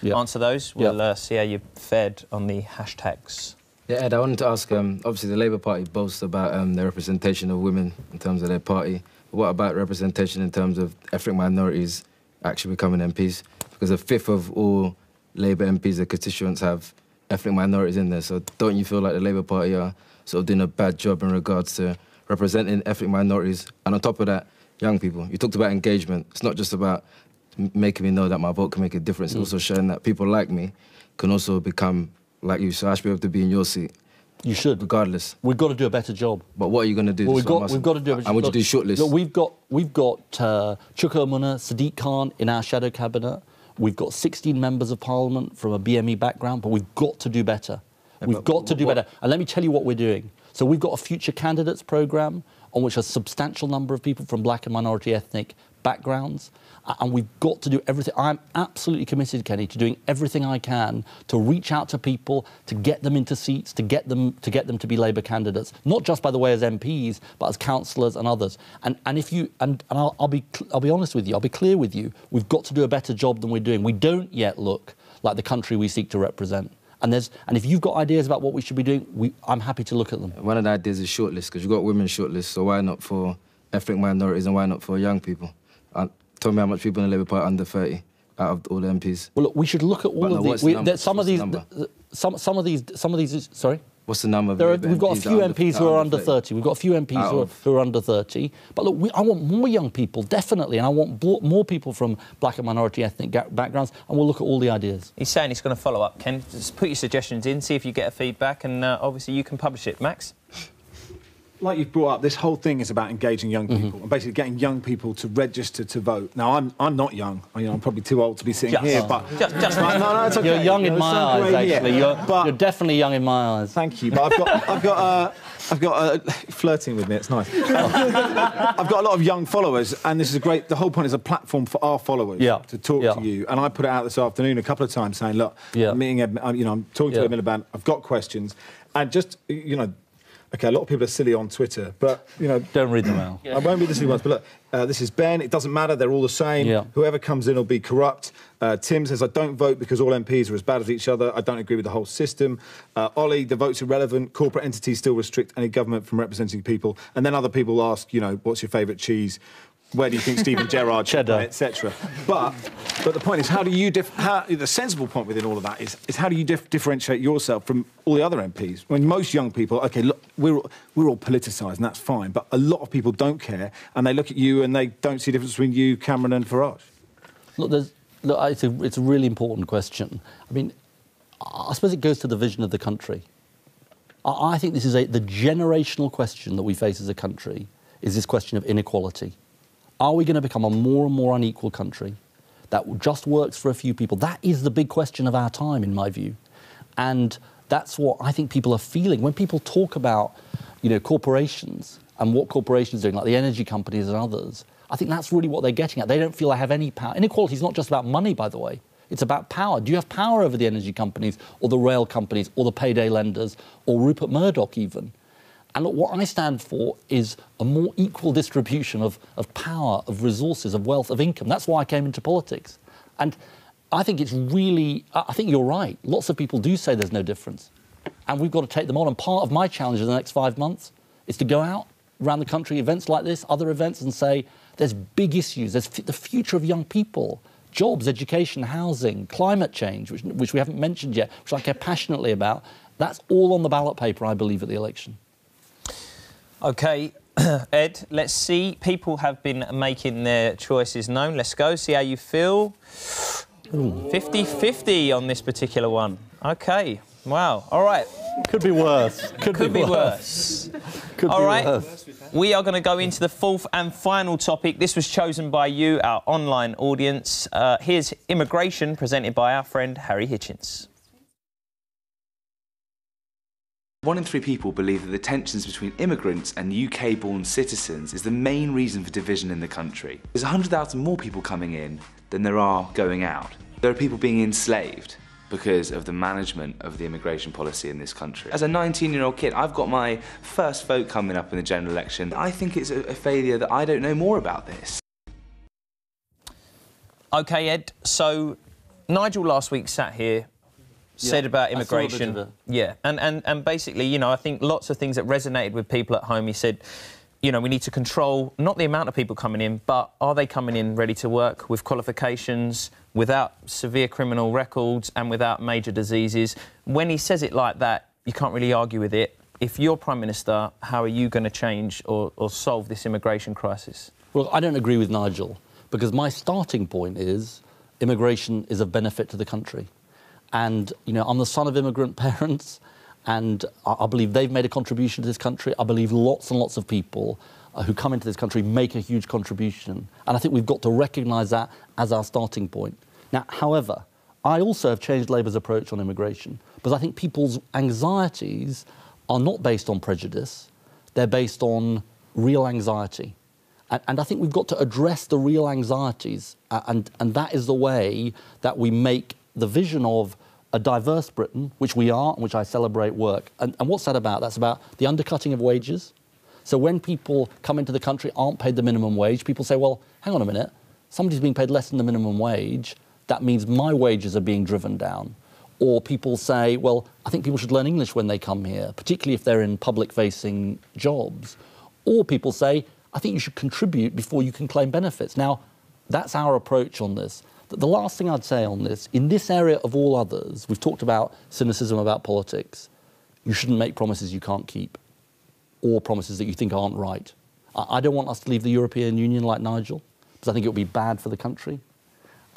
answer those, we'll see how you fared on the hashtags. Yeah, Ed, I wanted to ask, obviously the Labour Party boasts about the representation of women in terms of their party. What about representation in terms of ethnic minorities actually becoming MPs? Because a fifth of all Labour MPs, the constituents, have ethnic minorities in there. So don't you feel like the Labour Party are sort of doing a bad job in regards to representing ethnic minorities? And on top of that, young people. You talked about engagement. It's not just about making me know that my vote can make a difference. It's also showing that people like me can also become like you. So I should be able to be in your seat. You should. Regardless. We've got to do a better job. But what are you going to do? Well, we've got to do a better job. And would you do shortlist? Look, we've got Chuka Umunna, Sadiq Khan in our shadow cabinet. We've got 16 members of parliament from a BME background, but we've got to do better. We've got to do better. And let me tell you what we're doing. So we've got a future candidates programme on which a substantial number of people from black and minority ethnic backgrounds. And we've got to do everything. I'm absolutely committed, Kenny, to doing everything I can to reach out to people, to get them into seats, to get them to be Labour candidates, not just by the way as MPs, but as councillors and others. And I'll be honest with you, I'll be clear with you. We've got to do a better job than we're doing. We don't yet look like the country we seek to represent. And if you've got ideas about what we should be doing, I'm happy to look at them. One of the ideas is shortlist, because you've got women shortlist, so why not for ethnic minorities and why not for young people? Tell me how much people in the Labour Party under 30 out of all the MPs. Well, look, we should look at all of these. Some of these. Sorry. What's the number? We've got a few MPs who are under 30. We've got a few MPs who are under 30. But look, I want more young people, definitely, and I want more people from black and minority ethnic backgrounds, and we'll look at all the ideas. He's saying he's going to follow up, Ken. Just put your suggestions in, see if you get a feedback, and obviously you can publish it. Max? Like you've brought up, this whole thing is about engaging young people and basically getting young people to register to vote. Now, I'm not young. I'm probably too old to be sitting here, but... No, it's okay. You're young in my eyes, actually. You're definitely young in my eyes. Thank you, but I've got flirting with me, it's nice. I've got a lot of young followers, and this is the whole point is a platform for our followers to talk to you. And I put it out this afternoon a couple of times saying, look, I'm meeting Ed, I'm talking to Ed Miliband, I've got questions, and just, OK, a lot of people are silly on Twitter, but, Don't read them out. I won't read the silly ones, but look, this is Ben. It doesn't matter. They're all the same. Whoever comes in will be corrupt. Tim says, I don't vote because all MPs are as bad as each other. I don't agree with the whole system. Ollie, the vote's irrelevant. Corporate entities still restrict any government from representing people. And then other people ask, what's your favourite cheese? Where do you think Stephen Gerrard should play, etc. But the point is, how do you the sensible point within all of that is how do you differentiate yourself from all the other MPs? When most young people, OK, look, we're all politicised, and that's fine, but a lot of people don't care, and they look at you and they don't see the difference between you, Cameron, and Farage. Look, it's a really important question. I mean, I suppose it goes to the vision of the country. I think this is the generational question that we face as a country is this question of inequality. Are we going to become a more and more unequal country that just works for a few people? That is the big question of our time, in my view. And that's what I think people are feeling. When people talk about, corporations and what corporations are doing, like the energy companies and others, I think that's really what they're getting at. They don't feel they have any power. Inequality is not just about money, by the way. It's about power. Do you have power over the energy companies or the rail companies or the payday lenders or Rupert Murdoch even? And look, what I stand for is a more equal distribution of power, of resources, of wealth, of income. That's why I came into politics. And I think it's really... I think you're right. Lots of people do say there's no difference. And we've got to take them on. And part of my challenge in the next 5 months is to go out around the country, events like this, other events, and say there's big issues. There's the future of young people, jobs, education, housing, climate change, which we haven't mentioned yet, which I care passionately about. That's all on the ballot paper, I believe, at the election. OK, Ed, let's see. People have been making their choices known. Let's go, see how you feel. 50-50 on this particular one. OK, wow, all right. Could be worse. Could be worse. All right, we are going to go into the fourth and final topic. This was chosen by you, our online audience. Here's immigration, presented by our friend Harry Hitchens. 1 in 3 people believe that the tensions between immigrants and UK-born citizens is the main reason for division in the country. There's 100,000 more people coming in than there are going out. There are people being enslaved because of the management of the immigration policy in this country. As a 19-year-old kid, I've got my first vote coming up in the general election. I think it's a failure that I don't know more about this. OK, Ed, so Nigel last week sat here, said about immigration. And basically, I think lots of things that resonated with people at home. He said, we need to control not the amount of people coming in, but are they coming in ready to work with qualifications, without severe criminal records and without major diseases. When he says it like that, you can't really argue with it. If you're Prime Minister, how are you going to change or solve this immigration crisis? Well, I don't agree with Nigel, because my starting point is immigration is of benefit to the country. And, I'm the son of immigrant parents, and I believe they've made a contribution to this country. I believe lots and lots of people who come into this country make a huge contribution. And I think we've got to recognise that as our starting point. Now, however, I also have changed Labour's approach on immigration, because I think people's anxieties are not based on prejudice. They're based on real anxiety. And I think we've got to address the real anxieties. And that is the way that we make the vision of a diverse Britain, which we are and which I celebrate, work. And what's that about? That's about the undercutting of wages. So when people come into the country, aren't paid the minimum wage, people say, well, hang on a minute, somebody's being paid less than the minimum wage, that means my wages are being driven down. Or people say, well, I think people should learn English when they come here, particularly if they're in public-facing jobs. Or people say, I think you should contribute before you can claim benefits. Now, that's our approach on this. The last thing I'd say on this, in this area of all others, we've talked about cynicism about politics. you shouldn't make promises you can't keep or promises that you think aren't right. I don't want us to leave the European Union like Nigel, because I think it would be bad for the country.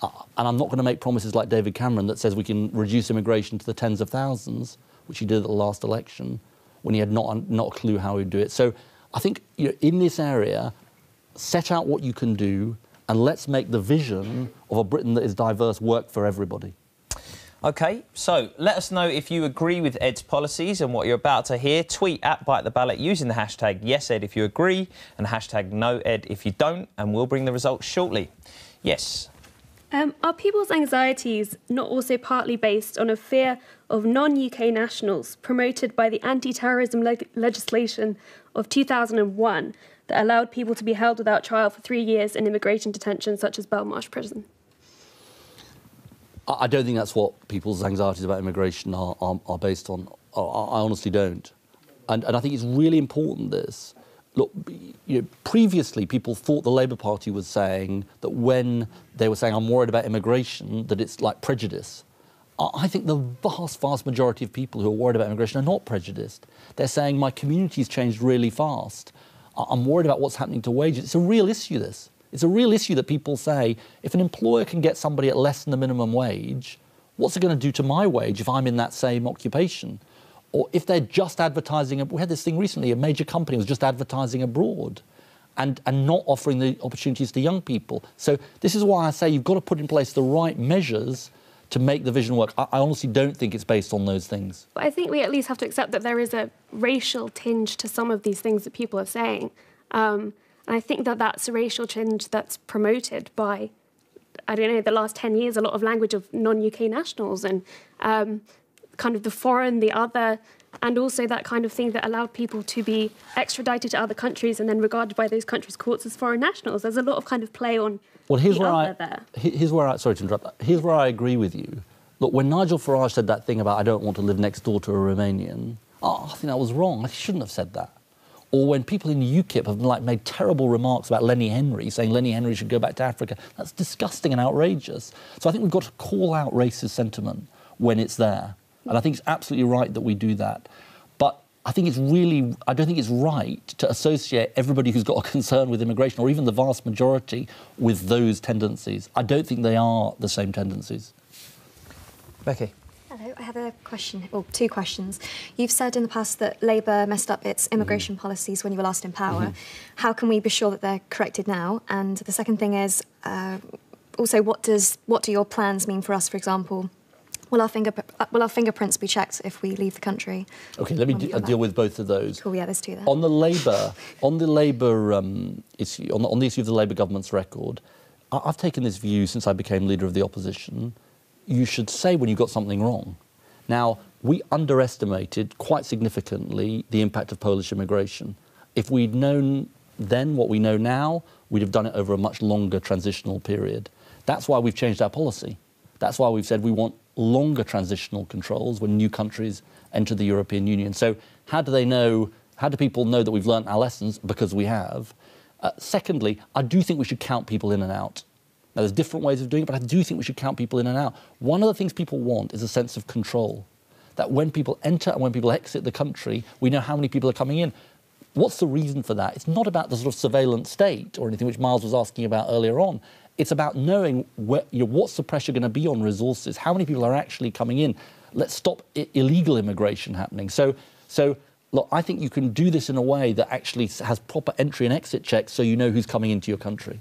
And I'm not going to make promises like David Cameron that says we can reduce immigration to the tens of thousands, which he did at the last election, when he had not a clue how he'd do it. So I think, you know, in this area, set out what you can do, and let's make the vision of a Britain that is diverse work for everybody. OK, so let us know if you agree with Ed's policies and what you're about to hear. Tweet at Bite the Ballot using the hashtag YesEd if you agree and hashtag NoEd if you don't, and we'll bring the results shortly. Yes. Are people's anxieties not also partly based on a fear of non-UK nationals promoted by the anti-terrorism legislation of 2001 that allowed people to be held without trial for 3 years in immigration detention, such as Belmarsh Prison? I don't think that's what people's anxieties about immigration are based on. I honestly don't. And I think it's really important, this. Look, you know, previously people thought the Labour Party was saying that when they were saying, I'm worried about immigration, that it's like prejudice. I think the vast, vast majority of people who are worried about immigration are not prejudiced. They're saying, my community's changed really fast. I'm worried about what's happening to wages. It's a real issue, this. It's a real issue that people say, if an employer can get somebody at less than the minimum wage, what's it going to do to my wage if I'm in that same occupation? Or if they're just advertising, we had this thing recently, a major company was just advertising abroad and not offering the opportunities to young people. So this is why I say you've got to put in place the right measures to make the vision work. I honestly don't think it's based on those things. But I think we at least have to accept that there is a racial tinge to some of these things that people are saying. And I think that that's a racial tinge that's promoted by, I don't know, the last 10 years, a lot of language of non-UK nationals and kind of the foreign, the other, and also that kind of thing that allowed people to be extradited to other countries and then regarded by those countries' courts as foreign nationals. There's a lot of kind of play on here's where sorry to interrupt. Here's where I agree with you. Look, when Nigel Farage said that thing about I don't want to live next door to a Romanian, I think that was wrong. He shouldn't have said that. Or when people in UKIP have made terrible remarks about Lenny Henry, saying Lenny Henry should go back to Africa, that's disgusting and outrageous. So I think we've got to call out racist sentiment when it's there. And I think it's absolutely right that we do that. But I don't think it's right to associate everybody who's got a concern with immigration, or even the vast majority, with those tendencies. I don't think they are the same tendencies. Becky. Hello, I have a question, or two questions. You've said in the past that Labour messed up its immigration policies when you were last in power. How can we be sure that they're corrected now? And the second thing is, also, what do your plans mean for us, for example? Will our fingerprints be checked if we leave the country? OK, let me deal with both of those. Cool, yeah, there's two there. On the Labour issue, on the issue of the Labour government's record, I've taken this view since I became leader of the opposition. You should say when you got something wrong. Now, we underestimated quite significantly the impact of Polish immigration. If we'd known then what we know now, we'd have done it over a much longer transitional period. That's why we've changed our policy. That's why we've said we want longer transitional controls when new countries enter the European Union. So how do people know that we've learnt our lessons? Because we have. Secondly, I do think we should count people in and out. Now, there's different ways of doing it, but I do think we should count people in and out. One of the things people want is a sense of control, that when people enter and when people exit the country, we know how many people are coming in. What's the reason for that? It's not about the sort of surveillance state or anything which Miles was asking about earlier on. It's about knowing what's the pressure going to be on resources, how many people are actually coming in. Let's stop illegal immigration happening. So, look, I think you can do this in a way that actually has proper entry and exit checks so you know who's coming into your country.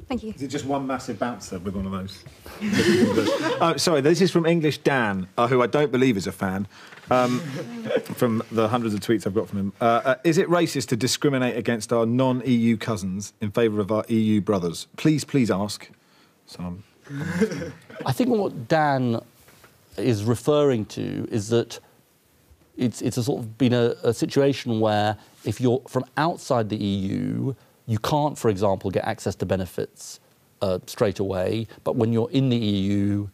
Thank you. Is it just one massive bouncer with one of those? Sorry, this is from English Dan, who I don't believe is a fan, from the hundreds of tweets I've got from him. Is it racist to discriminate against our non-EU cousins in favour of our EU brothers? Please ask. I think what Dan is referring to is that it's a sort of been a situation where if you're from outside the EU, you can't, for example, get access to benefits straight away, but when you're in the EU,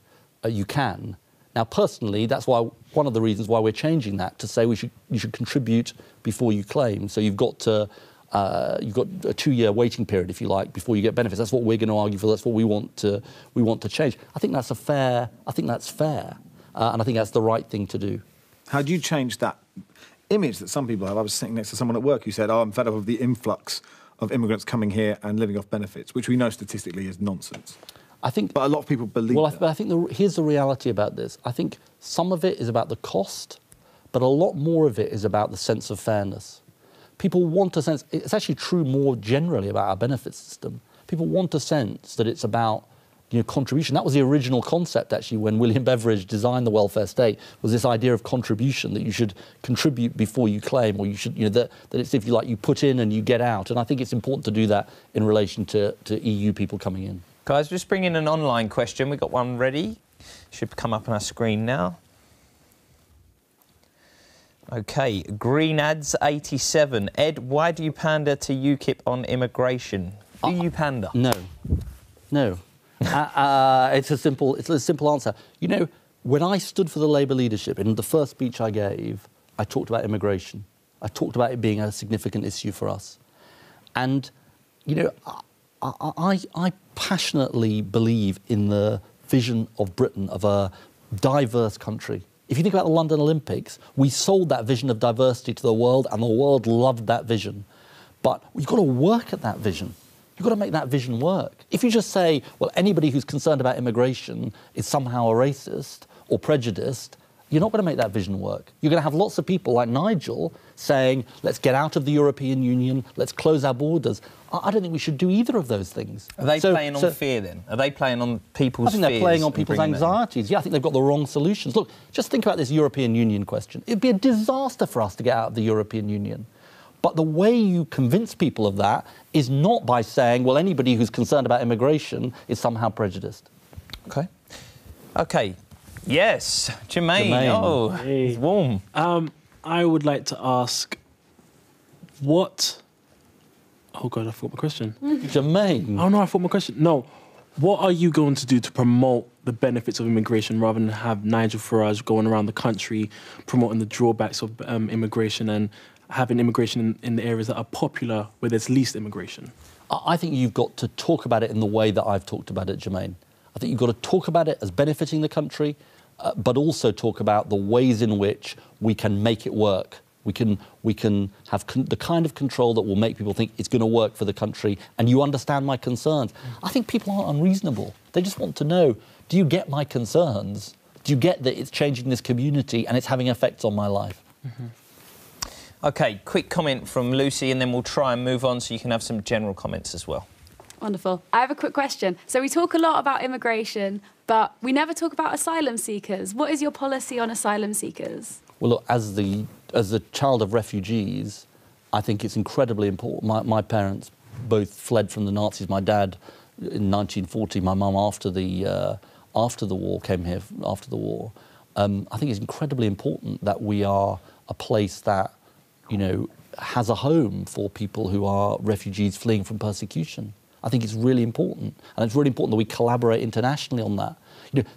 you can. Now, personally, that's one of the reasons why we're changing that, to say you should contribute before you claim. So you've got a 2-year waiting period, if you like, before you get benefits. That's what we're going to argue for. That's what we want to change. I think that's fair, and I think that's the right thing to do. How do you change that image that some people have? I was sitting next to someone at work who said, I'm fed up of the influx of immigrants coming here and living off benefits, which we know statistically is nonsense. I think, but a lot of people believe that. I think here's the reality about this. I think some of it is about the cost, but a lot more of it is about the sense of fairness. People want a sense... It's actually true more generally about our benefit system. People want a sense that it's about, contribution. That was the original concept, actually, when William Beveridge designed the welfare state, was this idea of contribution, that you should contribute before you claim, or you should, that it's, if you like, you put in and you get out. And I think it's important to do that in relation to EU people coming in. Guys, just bring in an online question. We've got one ready. Should come up on our screen now. OK, GreenAds87. Ed, why do you pander to UKIP on immigration? Do you pander? No. It's a simple answer. When I stood for the Labour leadership, in the first speech I gave, I talked about immigration. I talked about it being a significant issue for us. And, I passionately believe in the vision of Britain, of a diverse country. If you think about the London Olympics, we sold that vision of diversity to the world, and the world loved that vision. But we've got to work at that vision. You've got to make that vision work. If you just say, well, anybody who's concerned about immigration is somehow a racist or prejudiced, you're not going to make that vision work. You're going to have lots of people like Nigel saying, let's get out of the European Union, let's close our borders. I don't think we should do either of those things. Are they playing on fear, then? Are they playing on people's fears? I think they're playing on people's anxieties. Yeah, I think they've got the wrong solutions. Look, just think about this European Union question. It'd be a disaster for us to get out of the European Union. But the way you convince people of that is not by saying, well, anybody who's concerned about immigration is somehow prejudiced. OK. Yes, Jermaine. Oh, hey. It's warm. I would like to ask, what... Oh, God, I forgot my question. Jermaine. Oh, no, I forgot my question. No. What are you going to do to promote the benefits of immigration rather than have Nigel Farage going around the country promoting the drawbacks of immigration and having immigration in the areas that are popular where there's least immigration? I think you've got to talk about it in the way that I've talked about it, Jermaine. I think you've got to talk about it as benefiting the country, but also talk about the ways in which we can make it work. We can have the kind of control that will make people think it's going to work for the country, and you understand my concerns. I think people aren't unreasonable. They just want to know, do you get my concerns? Do you get that it's changing this community and it's having effects on my life? OK, quick comment from Lucy, and then we'll try and move on so you can have some general comments as well. Wonderful. I have a quick question. So we talk a lot about immigration, but we never talk about asylum seekers. What is your policy on asylum seekers? Well, look, as a child of refugees, I think it's incredibly important. My parents both fled from the Nazis. My dad in 1940, my mum after the war, came here after the war. I think it's incredibly important that we are a place that, has a home for people who are refugees fleeing from persecution. I think it's really important. And it's really important that we collaborate internationally on that.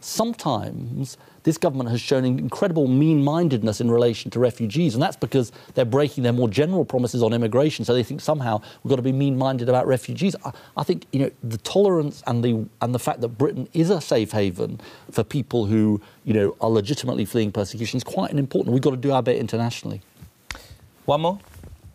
Sometimes this government has shown incredible mean-mindedness in relation to refugees, and that's because they're breaking their more general promises on immigration, so they think somehow we've got to be mean-minded about refugees. I think, the tolerance and the fact that Britain is a safe haven for people who, are legitimately fleeing persecution is quite important. We've got to do our bit internationally. One more?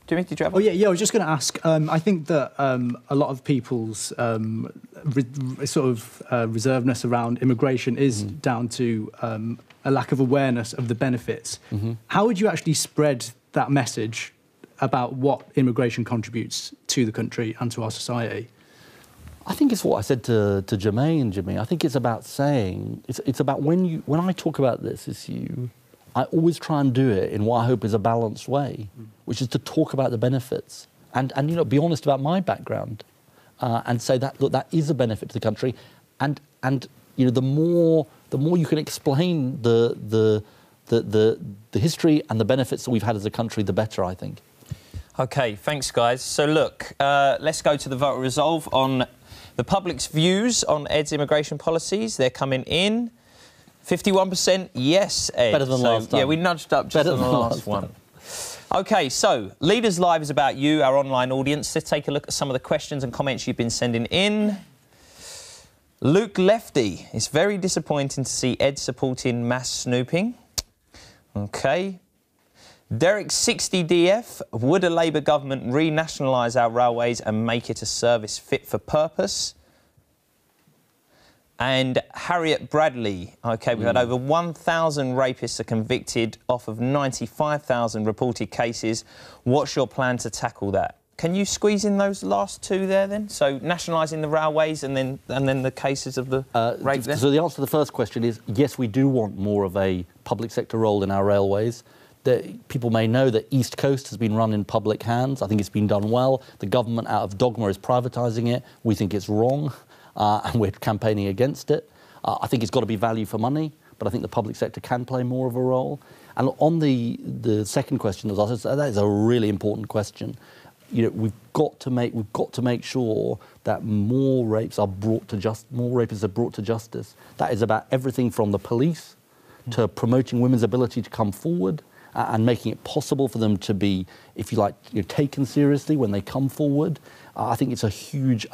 Jimmy, did you have one? Oh, yeah, I was just going to ask, I think that a lot of people's reservedness around immigration is down to a lack of awareness of the benefits. How would you actually spread that message about what immigration contributes to the country and to our society? I think it's what I said to Jermaine, Jimmy. I think it's about saying, it's about when I talk about this issue, I always try and do it in what I hope is a balanced way, which is to talk about the benefits and be honest about my background and say that, look, that is a benefit to the country. And the more you can explain the history and the benefits that we've had as a country, the better, I think. OK, thanks, guys. So, look, let's go to the vote resolve on the public's views on Ed's immigration policies. They're coming in. 51% yes, Ed. Better than last time. Yeah, we nudged up just on the last one. OK, so Leaders Live is about you, our online audience. Let's take a look at some of the questions and comments you've been sending in. Luke Lefty, it's very disappointing to see Ed supporting mass snooping. OK. Derek 60DF, would a Labour government renationalise our railways and make it a service fit for purpose? And Harriet Bradley, OK, we've had over 1,000 rapists are convicted off of 95,000 reported cases. What's your plan to tackle that? Can you squeeze in those last two there then? So nationalising the railways and then the cases of the rape there? So the answer to the first question is yes, we do want more of a public sector role in our railways. People may know that East Coast has been run in public hands. I think it's been done well. The government, out of dogma, is privatising it. We think it's wrong, and we're campaigning against it. I think it's got to be value for money, but I think the public sector can play more of a role. And on the second question that was asked, that is a really important question. You know, we've got to make sure that more rapists are brought to justice. That is about everything from the police to promoting women's ability to come forward and making it possible for them to be, if you like, taken seriously when they come forward. I think it's a huge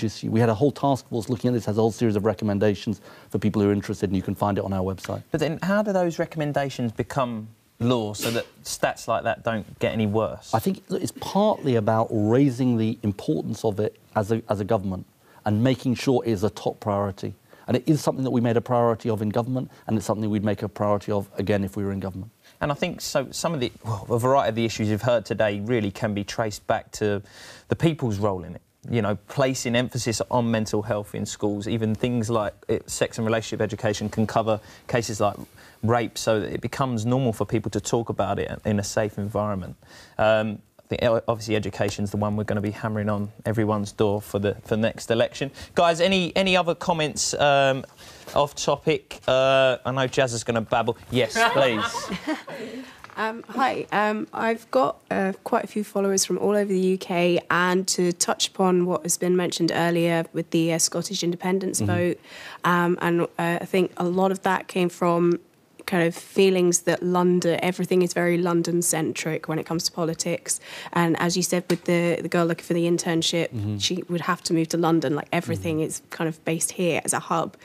issue. We had a whole task force looking at this, has a whole series of recommendations for people who are interested, and you can find it on our website. But then how do those recommendations become law so that stats like that don't get any worse? I think it's partly about raising the importance of it as a government and making sure it is a top priority. And it is something that we made a priority of in government, and it's something we'd make a priority of again if we were in government. And I think some of a variety of the issues you've heard today really can be traced back to the people's role in it. You know, placing emphasis on mental health in schools, even things like sex and relationship education can cover cases like rape, so that it becomes normal for people to talk about it in a safe environment. I think obviously education's the one we're going to be hammering on everyone's door for the next election. Guys, any other comments off topic? I know Jazz is going to babble. Yes, please. Hi, I've got quite a few followers from all over the UK, and to touch upon what has been mentioned earlier with the Scottish independence vote, and I think a lot of that came from kind of feelings that everything is very London-centric when it comes to politics. And as you said, with the girl looking for the internship, she would have to move to London. Like, everything is kind of based here as a hub.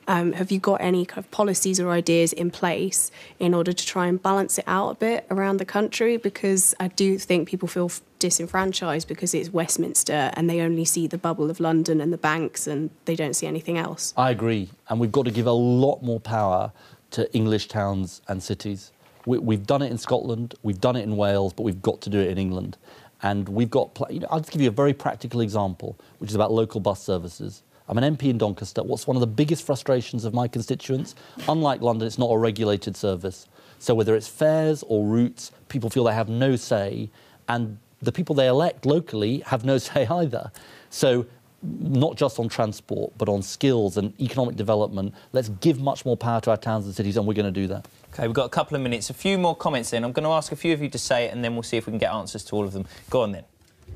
Have you got any kind of policies or ideas in place in order to try and balance it out a bit around the country? Because I do think people feel disenfranchised because it's Westminster and they only see the bubble of London and the banks and they don't see anything else. I agree. And we've got to give a lot more power to English towns and cities. We've done it in Scotland, we've done it in Wales, but we've got to do it in England. And we've got... I'll just give you a very practical example, which is about local bus services. I'm an MP in Doncaster. What's one of the biggest frustrations of my constituents? Unlike London, it's not a regulated service. So whether it's fares or routes, people feel they have no say, and the people they elect locally have no say either. So not just on transport, but on skills and economic development. Let's give much more power to our towns and cities, and we're going to do that. OK, we've got a couple of minutes. A few more comments then. I'm going to ask a few of you to say it, and then we'll see if we can get answers to all of them. Go on then.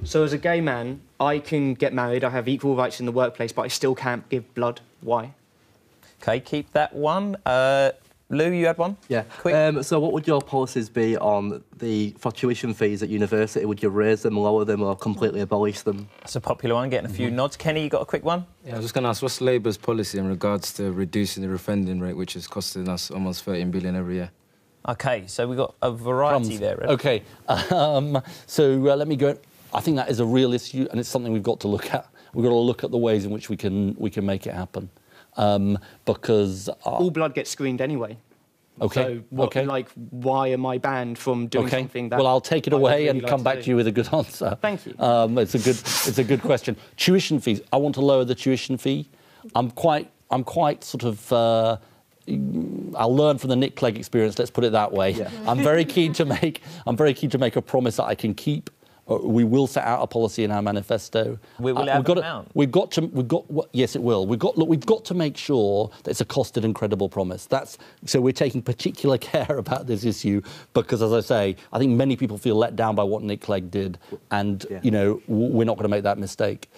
So as a gay man, I can get married, I have equal rights in the workplace, but I still can't give blood. Why? OK, keep that one. Lou, you had one? Yeah. Quick. So what would your policies be for tuition fees at university? Would you raise them, lower them, or completely abolish them? That's a popular one, getting a few nods. Kenny, you got a quick one? Yeah, I was just going to ask, what's Labour's policy in regards to reducing the reoffending rate, which is costing us almost 13 billion every year? OK, so we've got a variety there. Really. OK, so let me go... I think that is a real issue, and it's something we've got to look at. We've got to look at the ways in which we can make it happen. Because... all blood gets screened anyway. OK, So, like, why am I banned from doing something that... Well, I'll take it away and come back to you with a good answer. Thank you. It's a good question. Tuition fees. I want to lower the tuition fee. I'm quite sort of... I'll learn from the Nick Clegg experience. Let's put it that way. Yeah. I'm very keen to make a promise that I can keep. We will set out a policy in our manifesto. Will it have an amount? Yes, it will. We've got to make sure that it's a costed and credible promise. So we're taking particular care about this issue because, as I say, I think many people feel let down by what Nick Clegg did, and we're not going to make that mistake.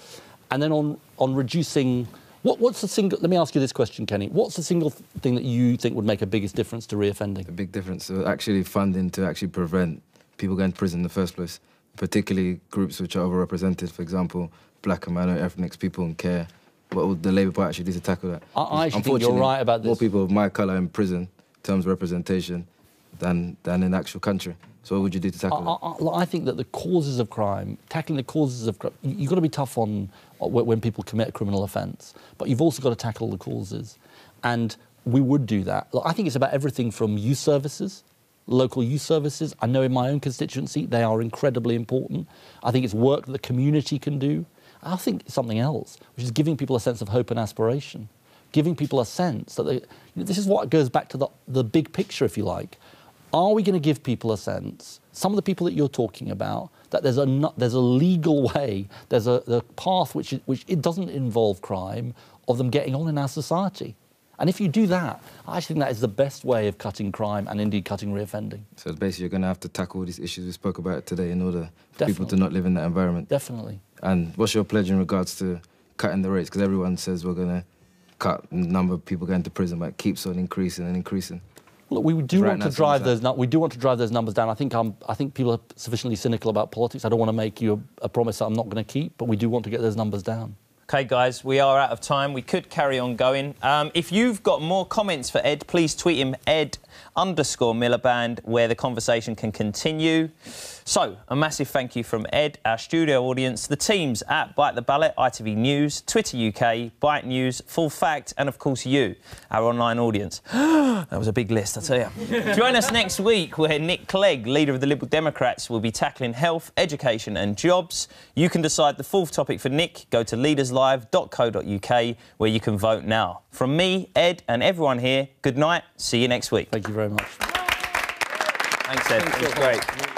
And then on reducing. What's the single... Let me ask you this question, Kenny. What's the single thing that you think would make a biggest difference to reoffending? A big difference. So actually funding to actually prevent people going to prison in the first place, particularly groups which are overrepresented, for example, black and minority ethnics, people in care. What would the Labour Party actually do to tackle that? I actually think you're right about this. More people of my colour in prison, in terms of representation, than in the actual country. So what would you do to tackle it? I think that the causes of crime, tackling the causes of crime, you've got to be tough on when people commit a criminal offence, but you've also got to tackle the causes. And we would do that. I think it's about everything from youth services, local youth services. I know in my own constituency they are incredibly important. I think it's work that the community can do. I think it's something else, which is giving people a sense of hope and aspiration, giving people a sense that this is what goes back to the big picture, if you like. Are we going to give people a sense, some of the people that you're talking about, that there's a legal way, there's a path which it doesn't involve crime, of them getting on in our society? And if you do that, I think that is the best way of cutting crime and indeed cutting reoffending. So basically you're going to have to tackle all these issues we spoke about today in order for people to not live in that environment. Definitely. And what's your pledge in regards to cutting the rates? Because everyone says we're going to cut the number of people going to prison, but it keeps on increasing and increasing. Look, we do want to drive those. We do want to drive those numbers down. I think people are sufficiently cynical about politics. I don't want to make you a promise that I'm not going to keep, but we do want to get those numbers down. OK, guys, we are out of time. We could carry on going. If you've got more comments for Ed, please tweet him Ed_Miliband, where the conversation can continue. So, a massive thank you from Ed, our studio audience, the teams at Bite the Ballot, ITV News, Twitter UK, Bite News, Full Fact, and of course you, our online audience. That was a big list, I tell you. Join us next week, where Nick Clegg, leader of the Liberal Democrats, will be tackling health, education and jobs. You can decide the fourth topic for Nick. Go to leaderslive.co.uk, where you can vote now. From me, Ed, and everyone here, good night. See you next week. Thank you very much. Thanks, Ed. It was great.